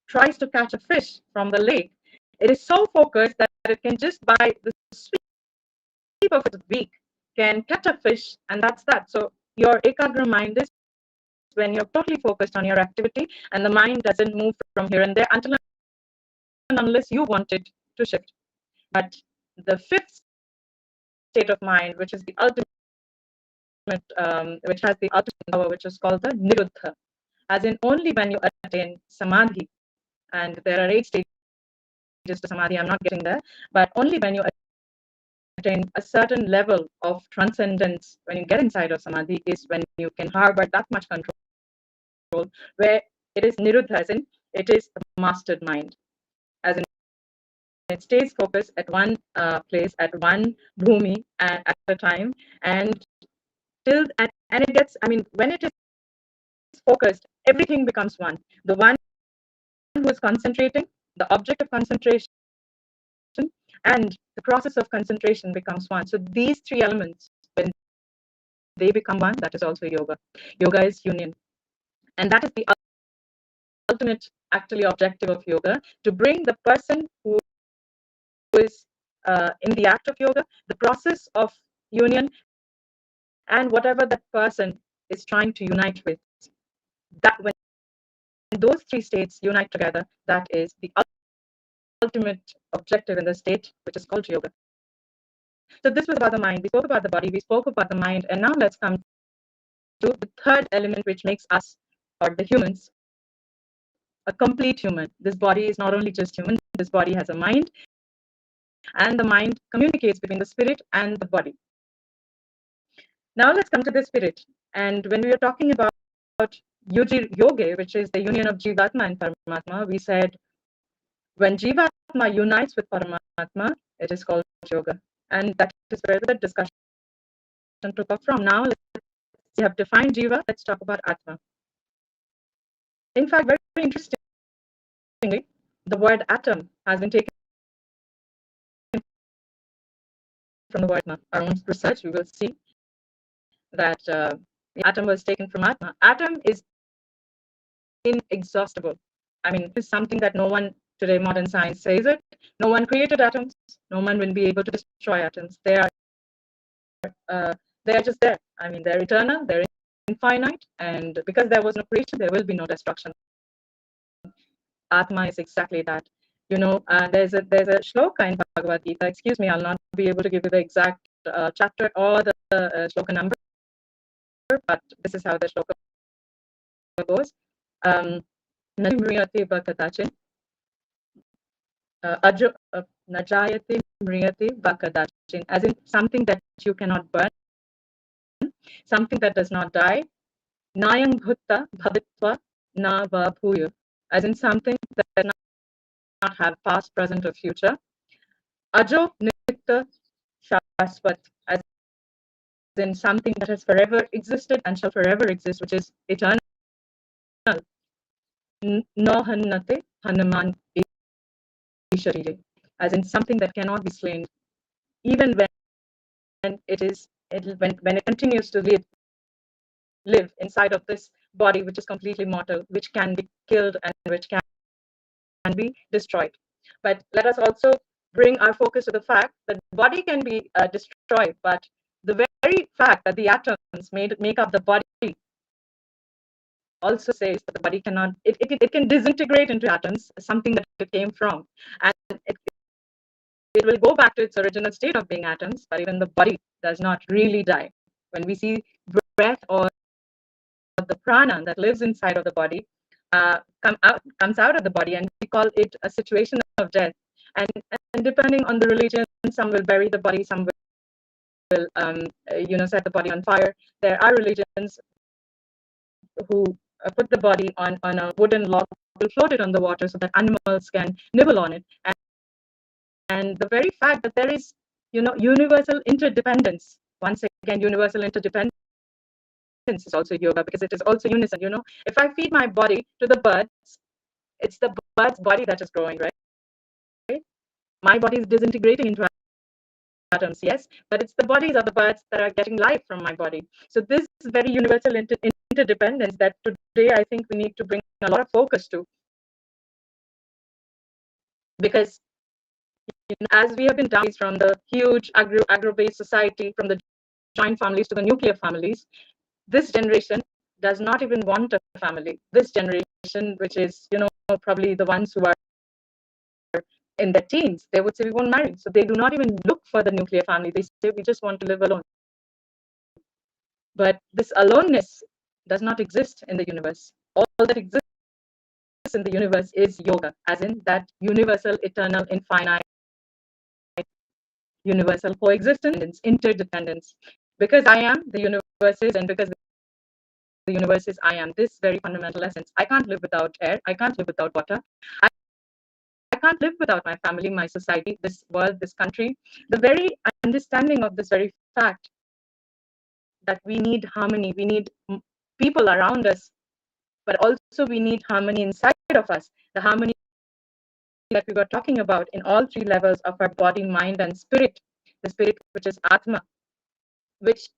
tries to catch a fish from the lake, it is so focused that it can just by the sweep of its beak can catch a fish, and that's that. So your ekagra mind is when you're totally focused on your activity and the mind doesn't move from here and there until and unless you want it to shift. But the fifth state of mind, which is the ultimate, which has the ultimate power, which is called the niruddha, as in only when you attain samadhi, and there are 8 stages to samadhi, I'm not getting there, but only when you attain a certain level of transcendence, when you get inside of samadhi, is when you can harbor that much control, where it is niruddha, as in it is the mastered mind, as in it stays focused at one place, at one bhumi at a time, and and it gets, when it is focused, everything becomes one. The one who is concentrating, the object of concentration, and the process of concentration becomes one. So these 3 elements, when they become one, that is also yoga. Yoga is union, and that is the ultimate actually objective of yoga, to bring the person who is in the act of yoga, the process of union, and whatever that person is trying to unite with, that when those 3 states unite together, that is the ultimate objective in the state, which is called yoga. So this was about the mind. We spoke about the body, we spoke about the mind, and now let's come to the third element, which makes us, or the humans, a complete human. This body is not only just human, this body has a mind, and the mind communicates between the spirit and the body. Now let's come to the spirit. And when we were talking about yoga, which is the union of Jivatma and Paramatma, we said when Jivatma unites with Paramatma, it is called yoga. And that is where the discussion took off from. Now we have defined Jiva, let's talk about Atma. In fact, very interestingly, the word atom has been taken from the word Atma. Our own research, we will see that the atom was taken from Atma. Atom is inexhaustible. It's something that no one today, modern science says it. No one created atoms. No one will be able to destroy atoms. They are just there. They're eternal. They're infinite, and because there was no creation, there will be no destruction. Atma is exactly that. There's a shloka in Bhagavad Gita. Excuse me, I'll not be able to give you the exact chapter or the shloka number, but this is how the shloka goes. Najayate vakadachin, najayate mriyate vakadachin, as in something that you cannot burn, something that does not die. Nayang bhutta bhavitva na va bhuya, as in something that does not have past, present, or future. Ajo, Nitya, Shashwat, as in something that has forever existed and shall forever exist, which is eternal. No Hannate, Hanuman Sharire, as in something that cannot be slain, even when when it continues to live inside of this body, which is completely mortal, which can be killed and which can be destroyed. But let us also bring our focus to the fact that the body can be destroyed, but the very fact that the atoms make up the body also says that the body cannot, it can disintegrate into atoms, something that it came from, and it will go back to its original state of being atoms, but even the body does not really die. When we see breath or the prana that lives inside of the body comes out of the body, and we call it a situation of death. And depending on the religion, some will bury the body, some will set the body on fire. There are religions who put the body on a wooden log, will float it on the water so that animals can nibble on it. And the very fact that there is universal interdependence, once again, universal interdependence is also yoga, because it is also unison. If I feed my body to the birds, it's the bird's body that is growing, right? My body is disintegrating into atoms, yes, but it's the bodies of the birds that are getting life from my body. So this is very universal interdependence that today I think we need to bring a lot of focus to, because as we have been down from the huge agro-based society, from the joint families to the nuclear families, this generation does not even want a family. This generation, which is probably the ones who are in their teens, they would say we won't marry. So they do not even look for the nuclear family. They say we just want to live alone. But this aloneness does not exist in the universe. All that exists in the universe is yoga, as in that universal, eternal, infinite, universal coexistence, interdependence. Because I am, the universe is, and because the universe is, I am. This very fundamental essence. I can't live without air. I can't live without water. I can't live without my family, my society, this world, this country. The very understanding of this very fact that we need harmony, we need people around us, but also we need harmony inside of us. The harmony that we were talking about in all three levels of our body, mind, and spirit. The spirit, which is Atma, which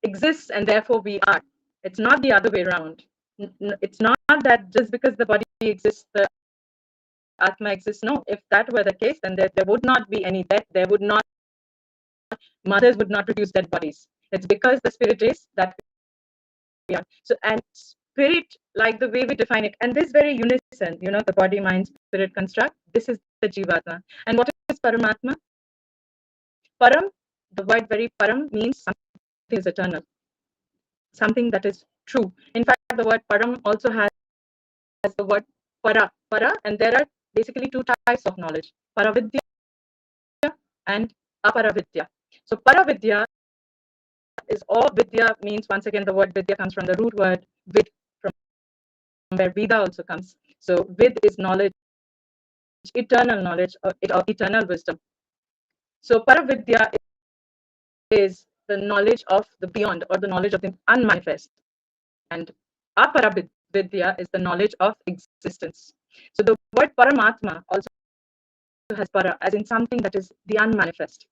exists and therefore we are. It's not the other way around. It's not that just because the body exists, the Atma exists. No, if that were the case, then there would not be any death. There would not, mothers would not produce dead bodies. It's because the spirit is that we are. So, and spirit, like the way we define it, and this very unison, the body, mind, spirit construct, this is the Jivatma. And what is Paramatma? Param, the word very Param means something is eternal, something that is true. In fact, the word Param also has the word Para, and there are basically two types of knowledge, Paravidya and Aparavidya. So Paravidya is all. Vidya means, once again, the word Vidya comes from the root word Vid, from where Veda also comes. So Vid is knowledge, eternal knowledge, or eternal wisdom. So Paravidya is the knowledge of the beyond, or the knowledge of the unmanifest. And Aparavidya is the knowledge of existence. So the word Paramatma also has para, as in something that is the unmanifest.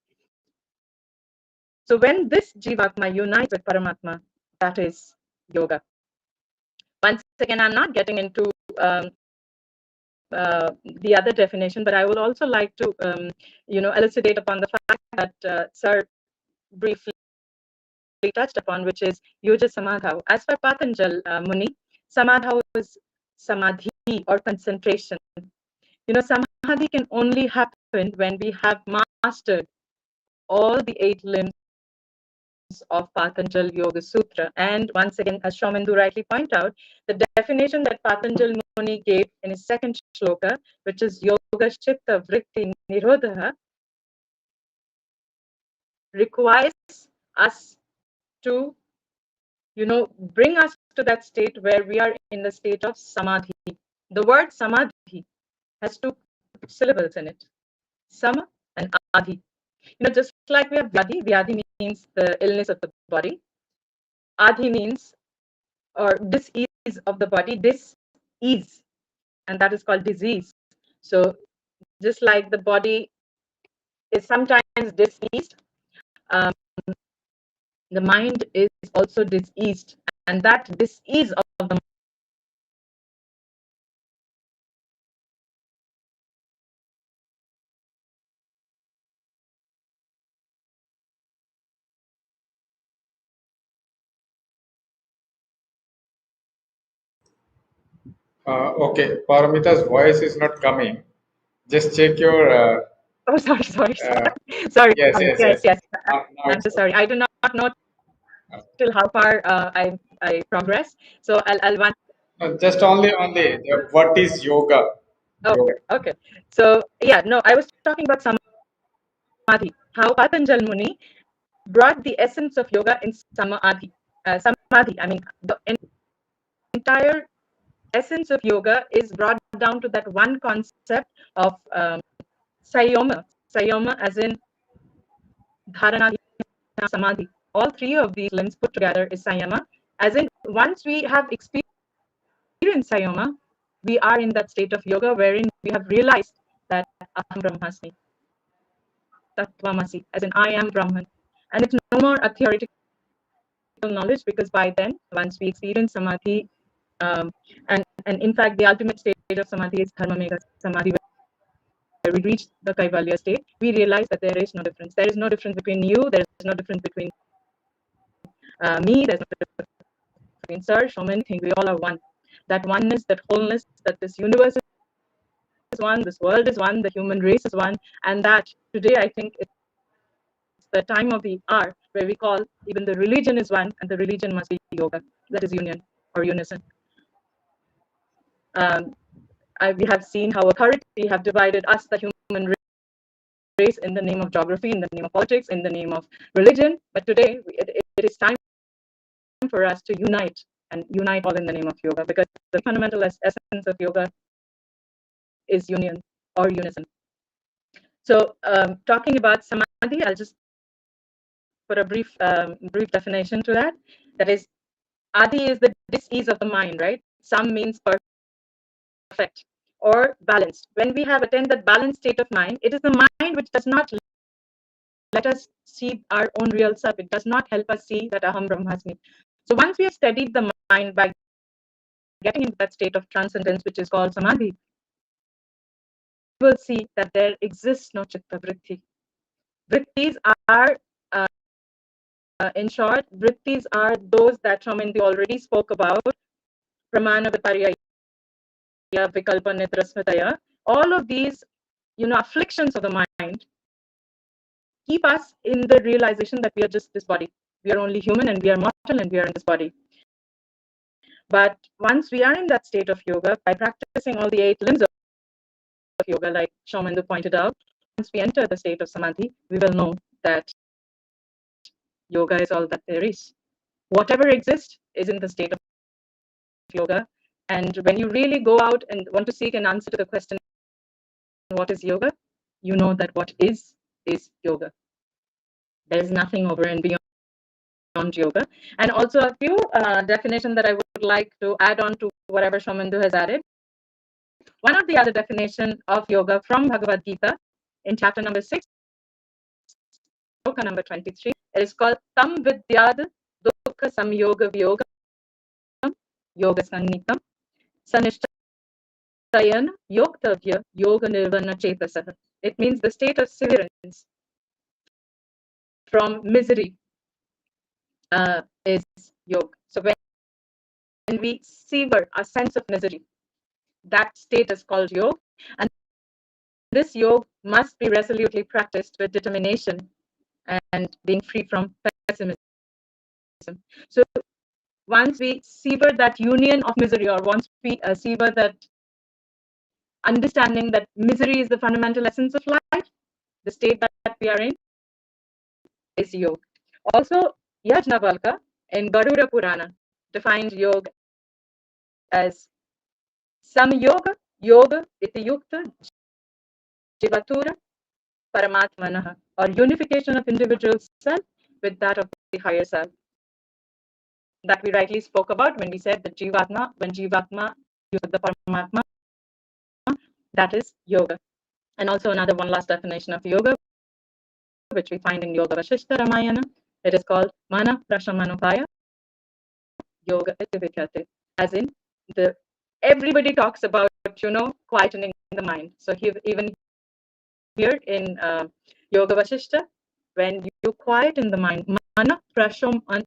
So when this Jivatma unites with Paramatma, that is yoga. Once again, I'm not getting into the other definition, but I would also like to, elucidate upon the fact that Sir briefly touched upon, which is Yoja Samadhau. As per Patanjal Muni, Samadhau is samadhi or concentration. Samadhi can only happen when we have mastered all the 8 limbs of Patanjal Yoga Sutra. And once again, as Shaumindu rightly pointed out, the definition that Patanjal Muni gave in his second shloka, which is Yoga Chitta Vritti Nirodha, requires us to, bring us to that state where we are in the state of samadhi. The word samadhi has two syllables in it, sama and adhi. Just like we have vyadhi, vyadhi means the illness of the body. Adhi means, or dis-ease of the body, dis-ease, and that is called disease. So just like the body is sometimes diseased, the mind is also diseased, and that disease of the Okay, Paramita's voice is not coming. Just check your. oh, sorry. Yes, yes, yes. Yes. Now I'm it's so sorry. I do not know till how far I progress. So I'll want. just only what is yoga? Yoga. Okay. So yeah, no, I was talking about samadhi. How Patanjali Muni brought the essence of yoga in samadhi. Samadhi. I mean, the entire essence of yoga is brought down to that one concept of sayoma. Sayoma, as in dharana, samadhi. All three of these limbs put together is sayama. As in, once we have experienced sayama, we are in that state of yoga wherein we have realized that aham brahmasmi, tattvamasi, as in I am Brahman. And it's no more a theoretical knowledge, because by then, once we experience samadhi, and in fact, the ultimate state of samadhi is dharma mega samadhi, where we reach the kaivalya state, we realize that there is no difference. There is no difference between you. There is no difference between me. There's no difference between sir, so many things. We all are one. That oneness, that wholeness, that this universe is one, this world is one, the human race is one, and that today I think it's the time of the hour where we call even the religion is one, and the religion must be yoga. That is union or unison. We have seen how authority have divided us, the human race, in the name of geography, in the name of politics, in the name of religion. But today it is time for us to unite, and unite all in the name of yoga, because the fundamental essence of yoga is union or unison. So talking about samadhi, I'll just put a brief definition to that. That is, adi is the dis-ease of the mind, right? Sam means perfect or balanced. When we have attained that balanced state of mind, it is the mind which does not let us see our own real self. It does not help us see that aham brahmasmi. So once we have studied the mind by getting into that state of transcendence, which is called samadhi, we will see that there exists no chitta vritti. Vrittis are, in short, vrittis are those that Shaumendu already spoke about, pramana viparya, vikalpa nitra smitaya. All of these, afflictions of the mind keep us in the realization that we are just this body. We are only human, and we are mortal, and we are in this body. But once we are in that state of yoga, by practicing all the 8 limbs of yoga, like Shaumendu pointed out, once we enter the state of samadhi, we will know that yoga is all that there is. Whatever exists is in the state of yoga. And when you really go out and want to seek an answer to the question, what is yoga? You know that what is yoga. There is nothing over and beyond yoga. And also a few definitions that I would like to add on to whatever Shaumendu has added. One of the other definition of yoga from Bhagavad Gita in chapter number 6, sloka number 23, it is called Tam Vidyad Dukha Samyoga Vyogam Yoga Sannitam Sanishtayan Yoktavya Yoga Nirvana Chetasah. It means the state of severance from misery is yoga. So when we sever a sense of misery, that state is called yoga, and this yoga must be resolutely practiced with determination and being free from pessimism. So once we sever that union of misery, or once we sever that understanding that misery is the fundamental essence of life, the state that we are in is yoga. Also, Yajnavalkya in Garuda Purana defined yoga as samyoga, yoga iti yukta jivatura paramatmanah, or unification of individual self with that of the higher self. That we rightly spoke about when we said that Jivatma, when Jivatma uses the Paramatma, that is yoga. And also another one last definition of yoga, which we find in Yoga Vasishtha Ramayana. It is called Mana Prashamanupaya Yoga iti Vikyate. As in, everybody talks about, quietening the mind. So even here in Yoga Vasishtha, when you quieten the mind, Mana Prashaman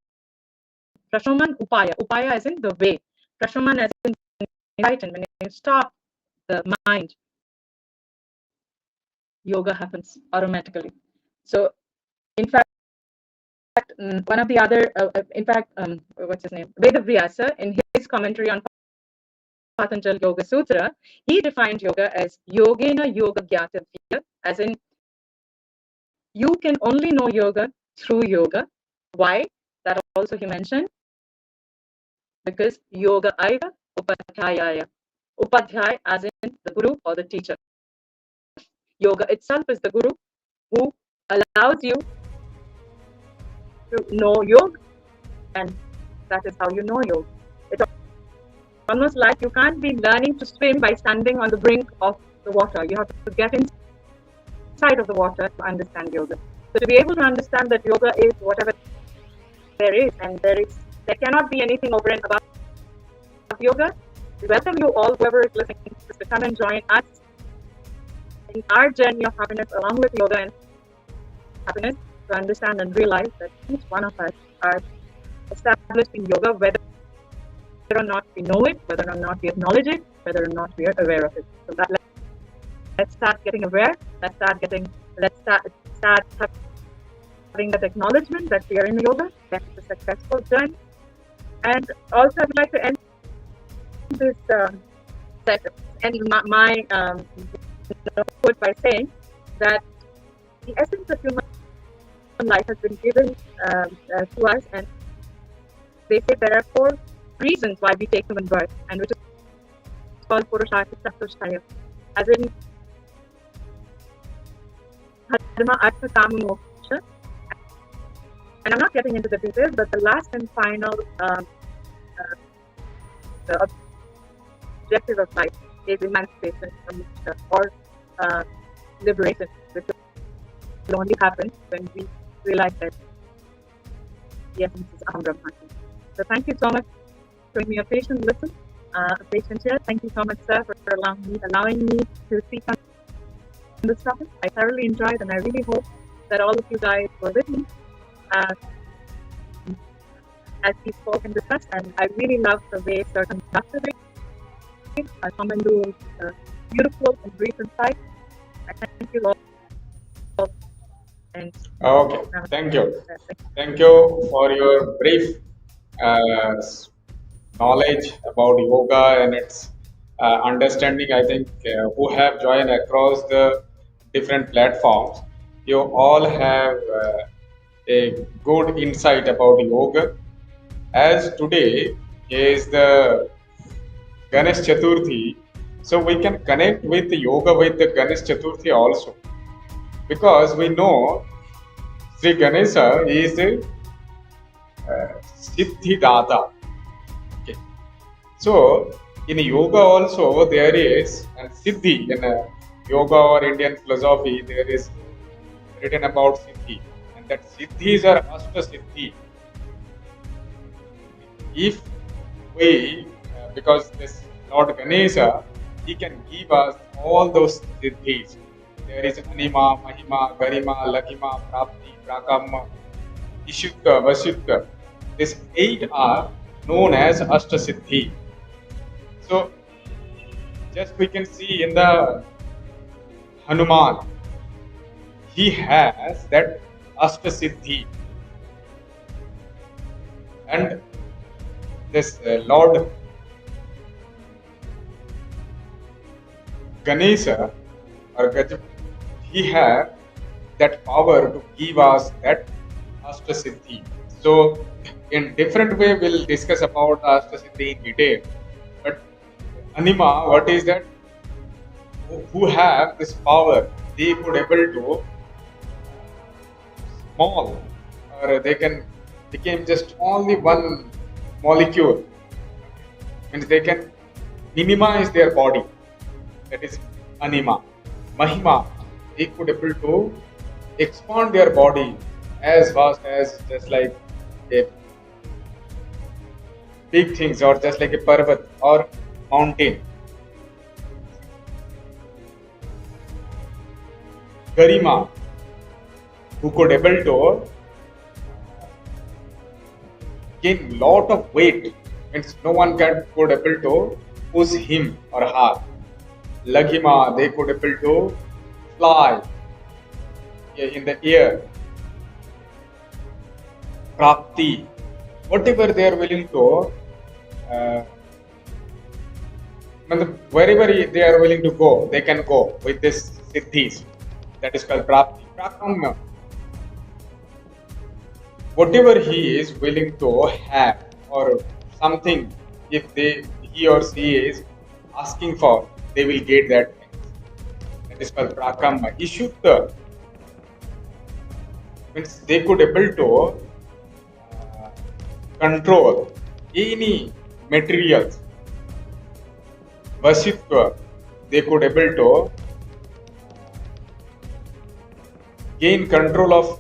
Upaya as in the way. Prashaman as in enlighten. When you stop the mind, yoga happens automatically. So, in fact, one of the other, what's his name? Vedavyasa, in his commentary on Patanjali Yoga Sutra, he defined yoga as yogena yoga gyatavya, as in you can only know yoga through yoga. Why? That also he mentioned. Because yoga aiva upadhyayaya. Upadhyay as in the guru or the teacher. Yoga itself is the guru who allows you to know yoga, and that is how you know yoga. It's almost like you can't be learning to swim by standing on the brink of the water. You have to get inside of the water to understand yoga. So to be able to understand that yoga is whatever there is, and there cannot be anything over and above yoga, we welcome you all, whoever is listening, to come and join us in our journey of happiness along with yoga and happiness, to understand and realize that each one of us are established in yoga, whether or not we know it, whether or not we acknowledge it, whether or not we are aware of it. So that let's start getting aware. Let's start having that acknowledgement that we are in yoga. That's a successful journey. And also, I would like to end this session and my quote by saying that the essence of human life has been given to us, and they say there are 4 reasons why we take human birth, and which is called Purushartha Chatushtaya, as in Dharma, Artha, Kama, Moksha. And I'm not getting into the details, but the last and final the objective of life is emancipation or liberation, which will only happen when we realize that the essence is Aham Brahmasmi. So thank you so much for giving me a patient listen, patient here. Thank you so much, sir, for allowing me to speak on this topic. I thoroughly enjoyed, and I really hope that all of you guys were with me as we spoke and discussed. And I really love the way Sir conducted it. Someone beautiful and brief insight. I thank you all. And Okay, thank you. Thank you for your brief knowledge about yoga and its understanding. I think who have joined across the different platforms, you all have a good insight about yoga. As today is the Ganesh Chaturthi, so we can connect with yoga with the Ganesh Chaturthi also, because we know Sri Ganesha is Siddhidata. Okay. So in yoga also there is, and Siddhi in yoga or Indian philosophy, there is written about Siddhi, and that Siddhis are Ashta Siddhi. If we, because this Lord Ganesha, he can give us all those Siddhis. There is Anima, Mahima, Garima, Laghima, Prapti, Prakama, Ishuddha, Vashuddha. These 8 are known as Ashta Siddhi. So, just we can see in the Hanuman, he has that Ashta Siddhi. And this Lord Ganesha or Gajapati, he have that power to give us that Ashta Siddhi. So In different way, we'll discuss about Ashtasiddhi in detail. But Anima, what is that? Who have this power, they could able to small, or they can become just only one molecule, and they can minimize their body. That is Anima. Mahima, they could able to expand their body as fast as just like a big things, or just like a parvat or mountain. Garima, who could able to gain lot of weight, means no one could able to push him or her. Laghima, they could able to fly in the air. Prapti, whatever they are willing to, wherever they are willing to go, they can go with this siddhis. That is called Prapti. Prakamya, whatever he is willing to have, or something, if he or she is asking for, they will get that thing. That is called Prakamya. Ishuddha, means they could able to control any materials. Vashitva, they could able to gain control of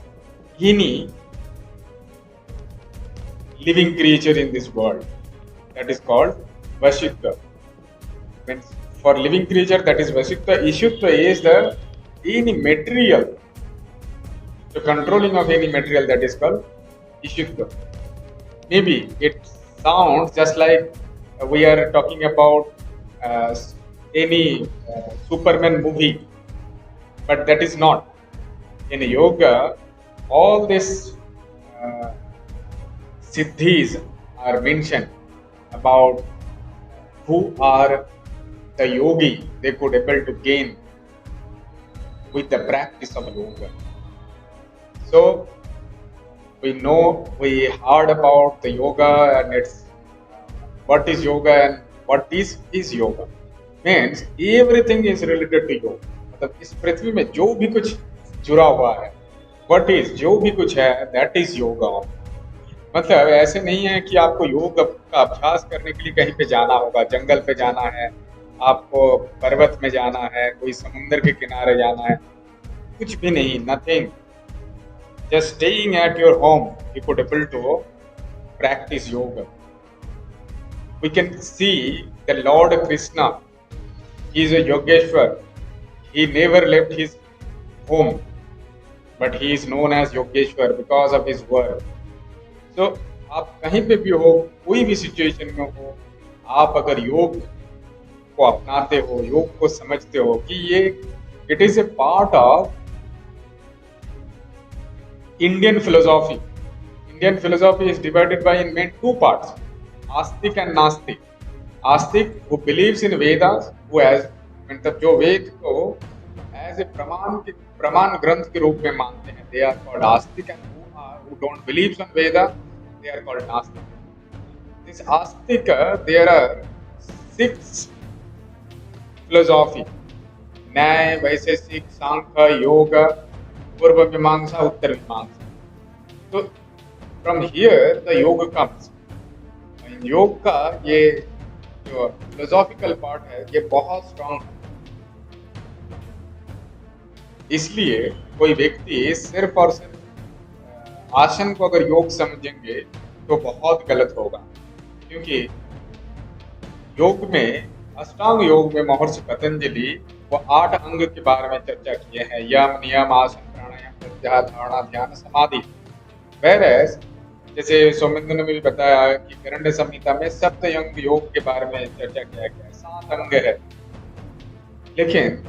any living creature in this world. That is called Vashitva. Means for living creature, that is Vashitva. Ishutva is the any material. The controlling of any material, that is called Ishutva. Maybe it sounds just like we are talking about any Superman movie, but that is not. In yoga, all these siddhis are mentioned about who are the yogi they could able to gain with the practice of yoga. So we heard about the yoga and its what is yoga and what is yoga. Means everything is related to yoga. मतलब इस पृथ्वी में जो भी कुछ जुड़ा हुआ है, what is, जो भी कुछ है, that is yoga. मतलब ऐसे नहीं है कि आपको योग का अभ्यास करने के लिए कहीं पे जाना होगा, जंगल पे जाना है, आपको पर्वत में जाना है, कोई समुद्र के किनारे जाना है, कुछ भी नहीं, nothing. Just staying at your home, you could able to practice yoga. We can see the Lord Krishna. He is a Yogeshwar. He never left his home, but he is known as Yogeshwar because of his work. So आप कहीं पे भी हो, कोई भी situation में हो, आप अगर योग को अपनाते हो, योग को समझते हो कि ये it is a part of Indian philosophy. Indian philosophy is divided by in main two parts, Astik and Nastik. Astik who believes in Vedas, who has मतलब जो वेद को एज ए प्रमाण ग्रंथ के रूप में मानते हैं, they are called Astik, and who don't believe in Veda, they are called Nastik. This Astik, there are 6 philosophy: न्याय, वैशेषिक, सांख्य, योग, पूर्व मीमांसा, उत्तर मीमांसा. तो फ्रॉम हियर द योग कम्स. योग का ये जो फिलोसॉफिकल पार्ट है, ये बहुत स्ट्रांग है. इसलिए कोई व्यक्ति सिर्फ और सिर्फ आसन को अगर योग समझेंगे तो बहुत गलत होगा, क्योंकि योग में, अष्टांग योग में महर्षि पतंजलि वो 8 अंग के बारे में चर्चा किए हैं: यम, नियम, आसन, प्राणायाम, प्रत्याहार, धारणा, ध्यान, समाधि. Whereas, जैसे सौमित्र ने भी बताया कि गरण्य संहिता में सप्त अंग योग के बारे में चर्चा किया गया है, 7 अंग है. लेकिन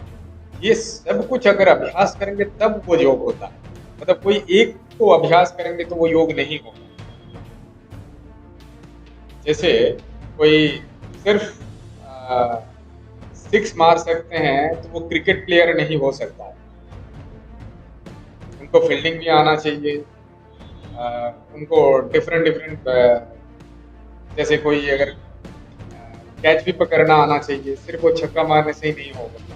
ये सब कुछ अगर अभ्यास करेंगे तब वो योग होता है. मतलब कोई एक को अभ्यास करेंगे तो वो योग नहीं होगा. जैसे कोई सिर्फ 6 मार सकते हैं तो वो क्रिकेट प्लेयर नहीं हो सकता. उनको फील्डिंग भी आना चाहिए, उनको डिफरेंट डिफरेंट, जैसे कोई अगर कैच भी पकड़ना आना चाहिए, सिर्फ वो छक्का मारने से ही नहीं होगा।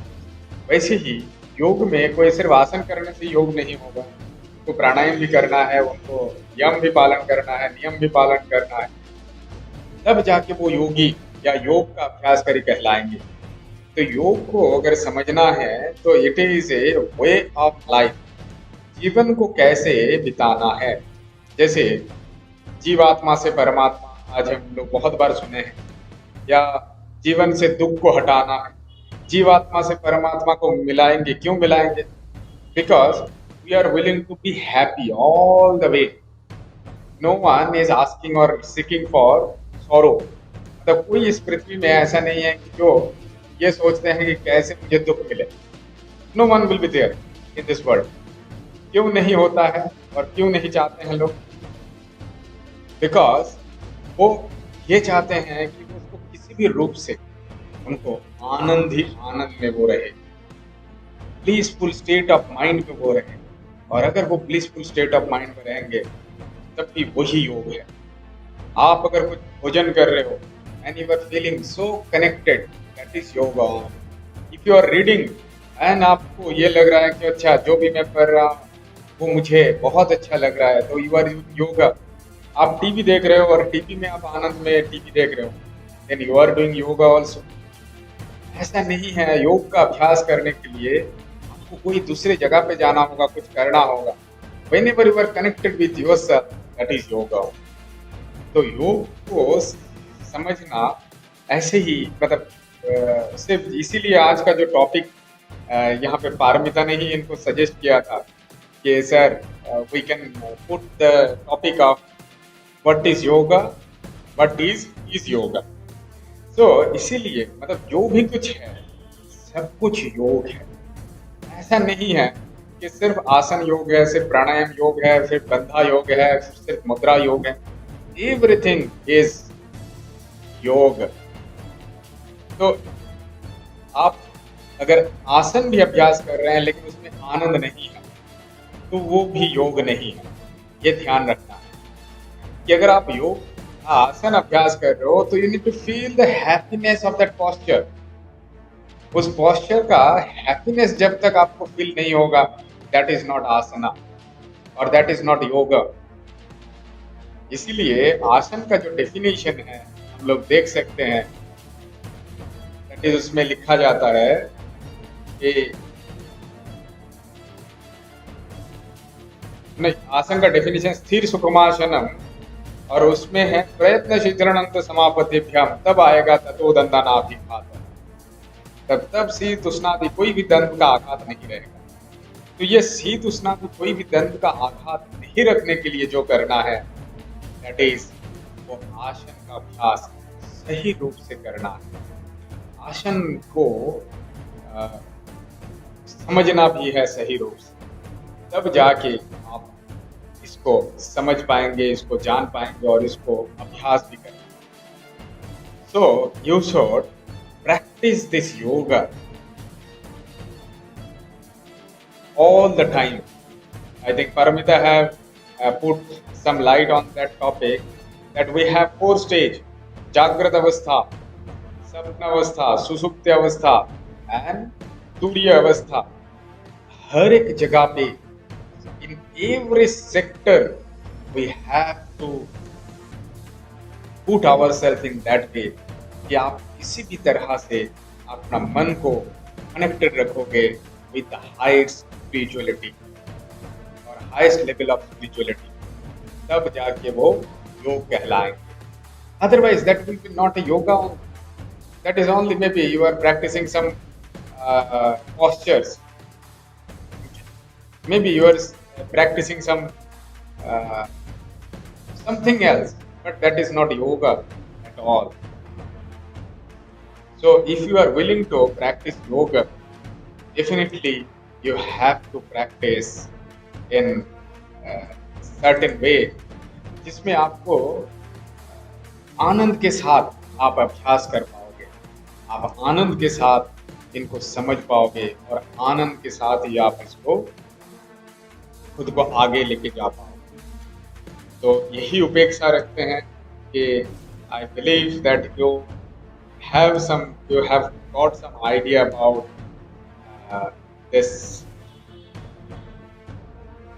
वैसे ही योग में कोई सिर्फ आसन करने से योग नहीं होगा, उनको प्राणायाम भी करना है, उनको यम भी पालन करना है, नियम भी पालन करना है, तब जाके वो योगी या योग का अभ्यास करी कहलाएंगे। तो योग को अगर समझना है तो it is a way of life, जीवन को कैसे बिताना है। जैसे जीवात्मा से परमात्मा, आज हम लोग बहुत बार सुने हैं, या जीवन से दुख को हटाना है। जीवात्मा से परमात्मा को मिलाएंगे, क्यों मिलाएंगे? Because we are willing to be happy all the way. No one is asking और सीकिंग फॉर सॉरो। मतलब कोई इस पृथ्वी में ऐसा नहीं है कि जो ये सोचते हैं कि कैसे मुझे दुख मिले। No one will be there in this world. क्यों नहीं होता है और क्यों नहीं चाहते हैं लोग? बिकॉज वो ये चाहते हैं कि उसको किसी भी रूप से उनको आनंद ही आनंद में वो रहे, ब्लिसफुल स्टेट ऑफ माइंड में वो रहे। और अगर वो ब्लिसफुल स्टेट ऑफ माइंड में रहेंगे तब भी वही योग है। आप अगर कुछ भोजन कर रहे हो and you are feeling so connected, that is yoga. If you are reading and आपको ये लग रहा है कि अच्छा जो भी मैं पढ़ रहा हूँ वो मुझे बहुत अच्छा लग रहा है, तो यू आर योगा। आप टीवी देख रहे हो और टीवी में आप आनंद में टीवी देख रहे हो, then you are doing yoga also. ऐसा नहीं है, योग का अभ्यास करने के लिए आपको कोई दूसरे जगह पे जाना होगा, कुछ करना होगा। Whenever you are connected with yourself, that is yoga. तो योग को समझना ऐसे ही, मतलब सिर्फ इसीलिए आज का जो टॉपिक यहाँ पे पारमिता ने ही इनको सजेस्ट किया था कि sir we can put the topic of what is yoga, what is yoga. तो इसीलिए मतलब जो भी कुछ है सब कुछ योग है। ऐसा नहीं है कि सिर्फ आसन योग है, सिर्फ प्राणायाम योग है, सिर्फ बंधा योग है, सिर्फ मुद्रा योग है। एवरीथिंग इज योग। तो आप अगर आसन भी अभ्यास कर रहे हैं लेकिन उसमें आनंद नहीं है तो वो भी योग नहीं है। ये ध्यान रखना है कि अगर आप योग आसन अभ्यास कर रहे हो तो you need to feel the happiness of that posture. उस पोस्चर का हैप्पीनेस जब तक आपको फील नहीं होगा, दैट इज नॉट आसना और दैट इज नॉट योगा। इसीलिए आसन का जो डेफिनेशन है हम लोग देख सकते हैं, दैट इज उसमें लिखा जाता है कि नहीं, आसन का डेफिनेशन स्थिर सुकुमासनम, और उसमें है प्रयत्न शीतरणंत समापतिभ्याम, तब आएगा तत्वदंतानाभिघात। तब शीत उष्णादि कोई भी दंत का आघात नहीं रहेगा। तो ये शीत उष्णादि कोई भी दंत का आघात नहीं रखने के लिए जो करना है, दैट इज वो आसन का अभ्यास सही रूप से करना है। आसन को समझना भी है सही रूप से, तब जाके आप इसको समझ पाएंगे, इसको जान पाएंगे और इसको अभ्यास भी करेंगे। So you should practice this yoga all the time. I think Paramita have put some light on that topic, that we have 4 stage: Jagrat Avastha, Sapna Avastha, Susupti Avastha and Turiya Avastha. हर एक जगह पे, in every sector, we have to put ourselves in that way कि आप किसी भी तरह से अपना मन को कनेक्टेड रखोगे विद द हाईएस्ट स्पिरिचुअलिटी और हाईएस्ट लेवल ऑफ स्पिरिचुअलिटी, तब जाके वो योग कहलाएंगे। Otherwise that will be not a yoga, that is only maybe you are practising some postures, maybe you are practicing something else, but that is not yoga at all. So if you are willing to practice yoga, definitely you have to practice in certain way जिसमें आपको आनंद के साथ आप अभ्यास कर पाओगे, आप आनंद के साथ इनको समझ पाओगे और आनंद के साथ ही आप इसको खुद को आगे लेके जा पाओगे। तो यही उपेक्षा रखते हैं कि I believe that you have got some idea about this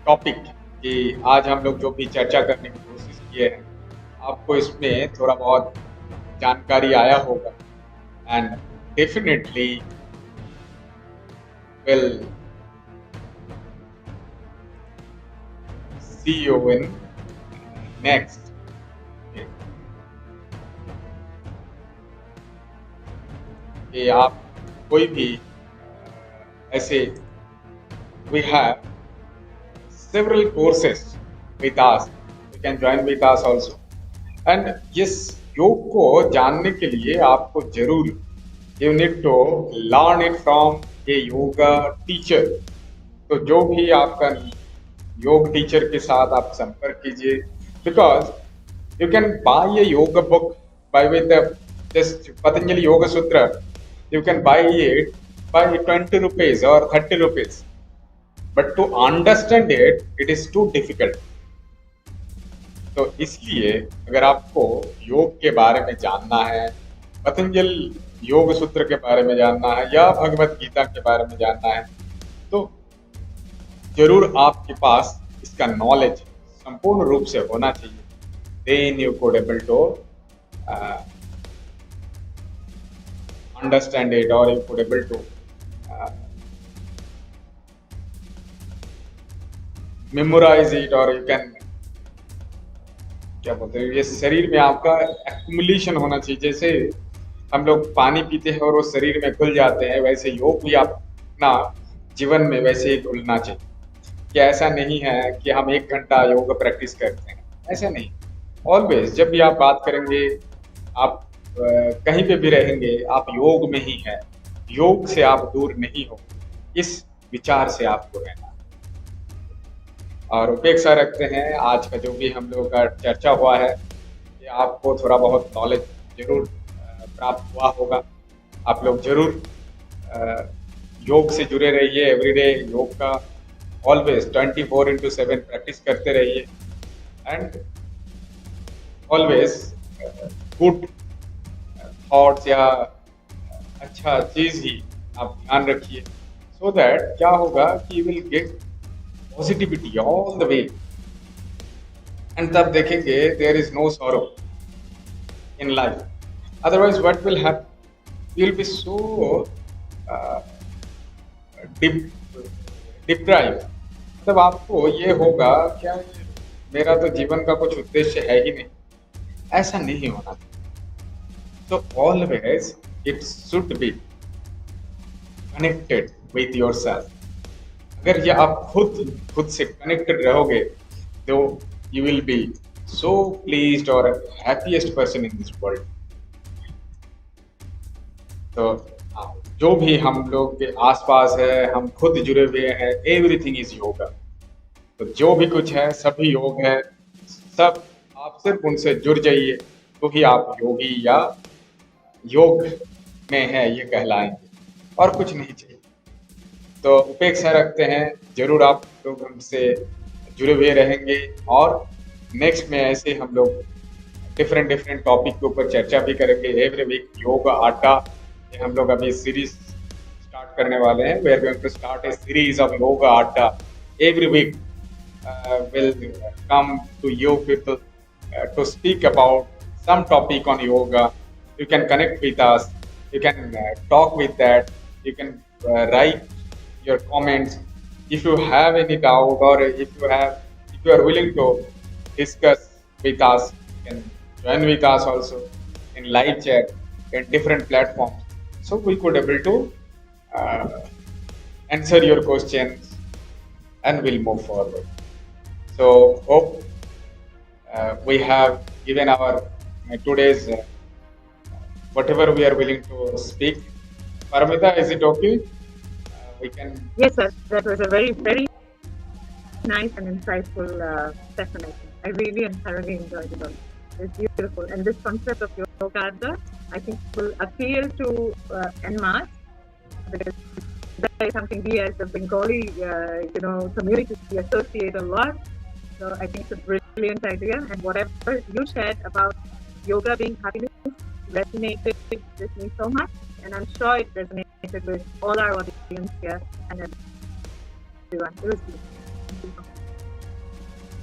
topic, कि आज हम लोग जो भी चर्चा करने की कोशिश किए हैं, आपको इसमें थोड़ा बहुत जानकारी आया होगा, and definitely will see you in next. कि आप कोई भी ऐसे, we have several courses with us, you can join with us also, and yes, योग को जानने के लिए आपको जरूर you need to learn it from a yoga teacher। तो जो भी आपका योग टीचर के साथ आप संपर्क कीजिए, because you can buy a yoga book by with the just Patanjali Yoga Sutra, you can buy it by 20 rupees or 30 rupees, but to understand it, it is too difficult। तो इसलिए अगर आपको योग के बारे में जानना है, पतंजलि योग सूत्र के बारे में जानना है, या भगवत गीता के बारे में जानना है, तो जरूर आपके पास इसका नॉलेज संपूर्ण रूप से होना चाहिए। Then you could able to understand it, or you could able to memorize it, or you can, क्या बोलते हैं, ये शरीर में आपका एक्युमुलेशन होना चाहिए। जैसे हम लोग पानी पीते हैं और वो शरीर में घुल जाते हैं, वैसे योग भी आप अपना जीवन में वैसे ही घुलना चाहिए। कि ऐसा नहीं है कि हम 1 घंटा योग प्रैक्टिस करते हैं, ऐसा नहीं। ऑलवेज जब भी आप बात करेंगे, आप कहीं पे भी रहेंगे, आप योग में ही हैं, योग से आप दूर नहीं हो, इस विचार से आपको रहना। और उपेक्षा रखते हैं आज का जो भी हम लोगों का चर्चा हुआ है, कि आपको थोड़ा बहुत नॉलेज जरूर प्राप्त हुआ होगा। आप लोग जरूर योग से जुड़े रहिए, एवरीडे योग का ऑलवेज 24/7 प्रैक्टिस करते रहिए, एंड ऑलवेज गुड थॉट्स या अच्छा चीज ही आप ध्यान रखिए, सो दैट क्या होगा कि you will get positivity all the way, and तब देखेंगे there is no sorrow in life. Otherwise what will happen, you will be so deprive. मतलब आपको ये होगा क्या, मेरा तो जीवन का कुछ उद्देश्य है ही नहीं, ऐसा नहीं होना चाहिए। तो always it should be connected with yourself. अगर ये आप खुद से कनेक्टेड रहोगे, तो you will be so pleased और happiest person in this world. तो जो भी हम लोग के आसपास है, हम खुद जुड़े हुए हैं, एवरीथिंग इज योगा। तो जो भी कुछ है सभी योग है, सब आप सिर्फ उनसे जुड़ जाइए, तो ही आप योगी या योग में है ये कहलाएंगे, और कुछ नहीं चाहिए। तो उपेक्षा रखते हैं, जरूर आप लोग हमसे जुड़े हुए रहेंगे, और नेक्स्ट में ऐसे हम लोग डिफरेंट टॉपिक के ऊपर चर्चा भी करेंगे। एवरी वीक योग अड्डा, हम लोग अभी सीरीज स्टार्ट करने वाले हैं। We are going to start a series of yoga अड्डा। Every week will come to you people to speak about some topic on yoga. You can connect with us, you can talk with that, you can write your comments if you have any doubt, or if you are willing to discuss with us, you can join with us also in live chat in different platforms, so we could able to answer your questions and we'll move forward. So hope we have given our today's whatever we are willing to speak. Paramita, is it okay? We can. Yes, sir. That was a very, very nice and insightful session. I really and thoroughly enjoyed it all. It's beautiful, and this concept of yoga, I think, will appeal to en masse, because that is something we as a Bengali, community we associate a lot. So I think it's a brilliant idea, and whatever you shared about yoga being happiness resonated with me so much, and I'm sure it resonated with all our audience here and everyone. It was beautiful.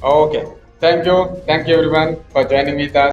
Okay. Thank you. Thank you everyone for joining with us.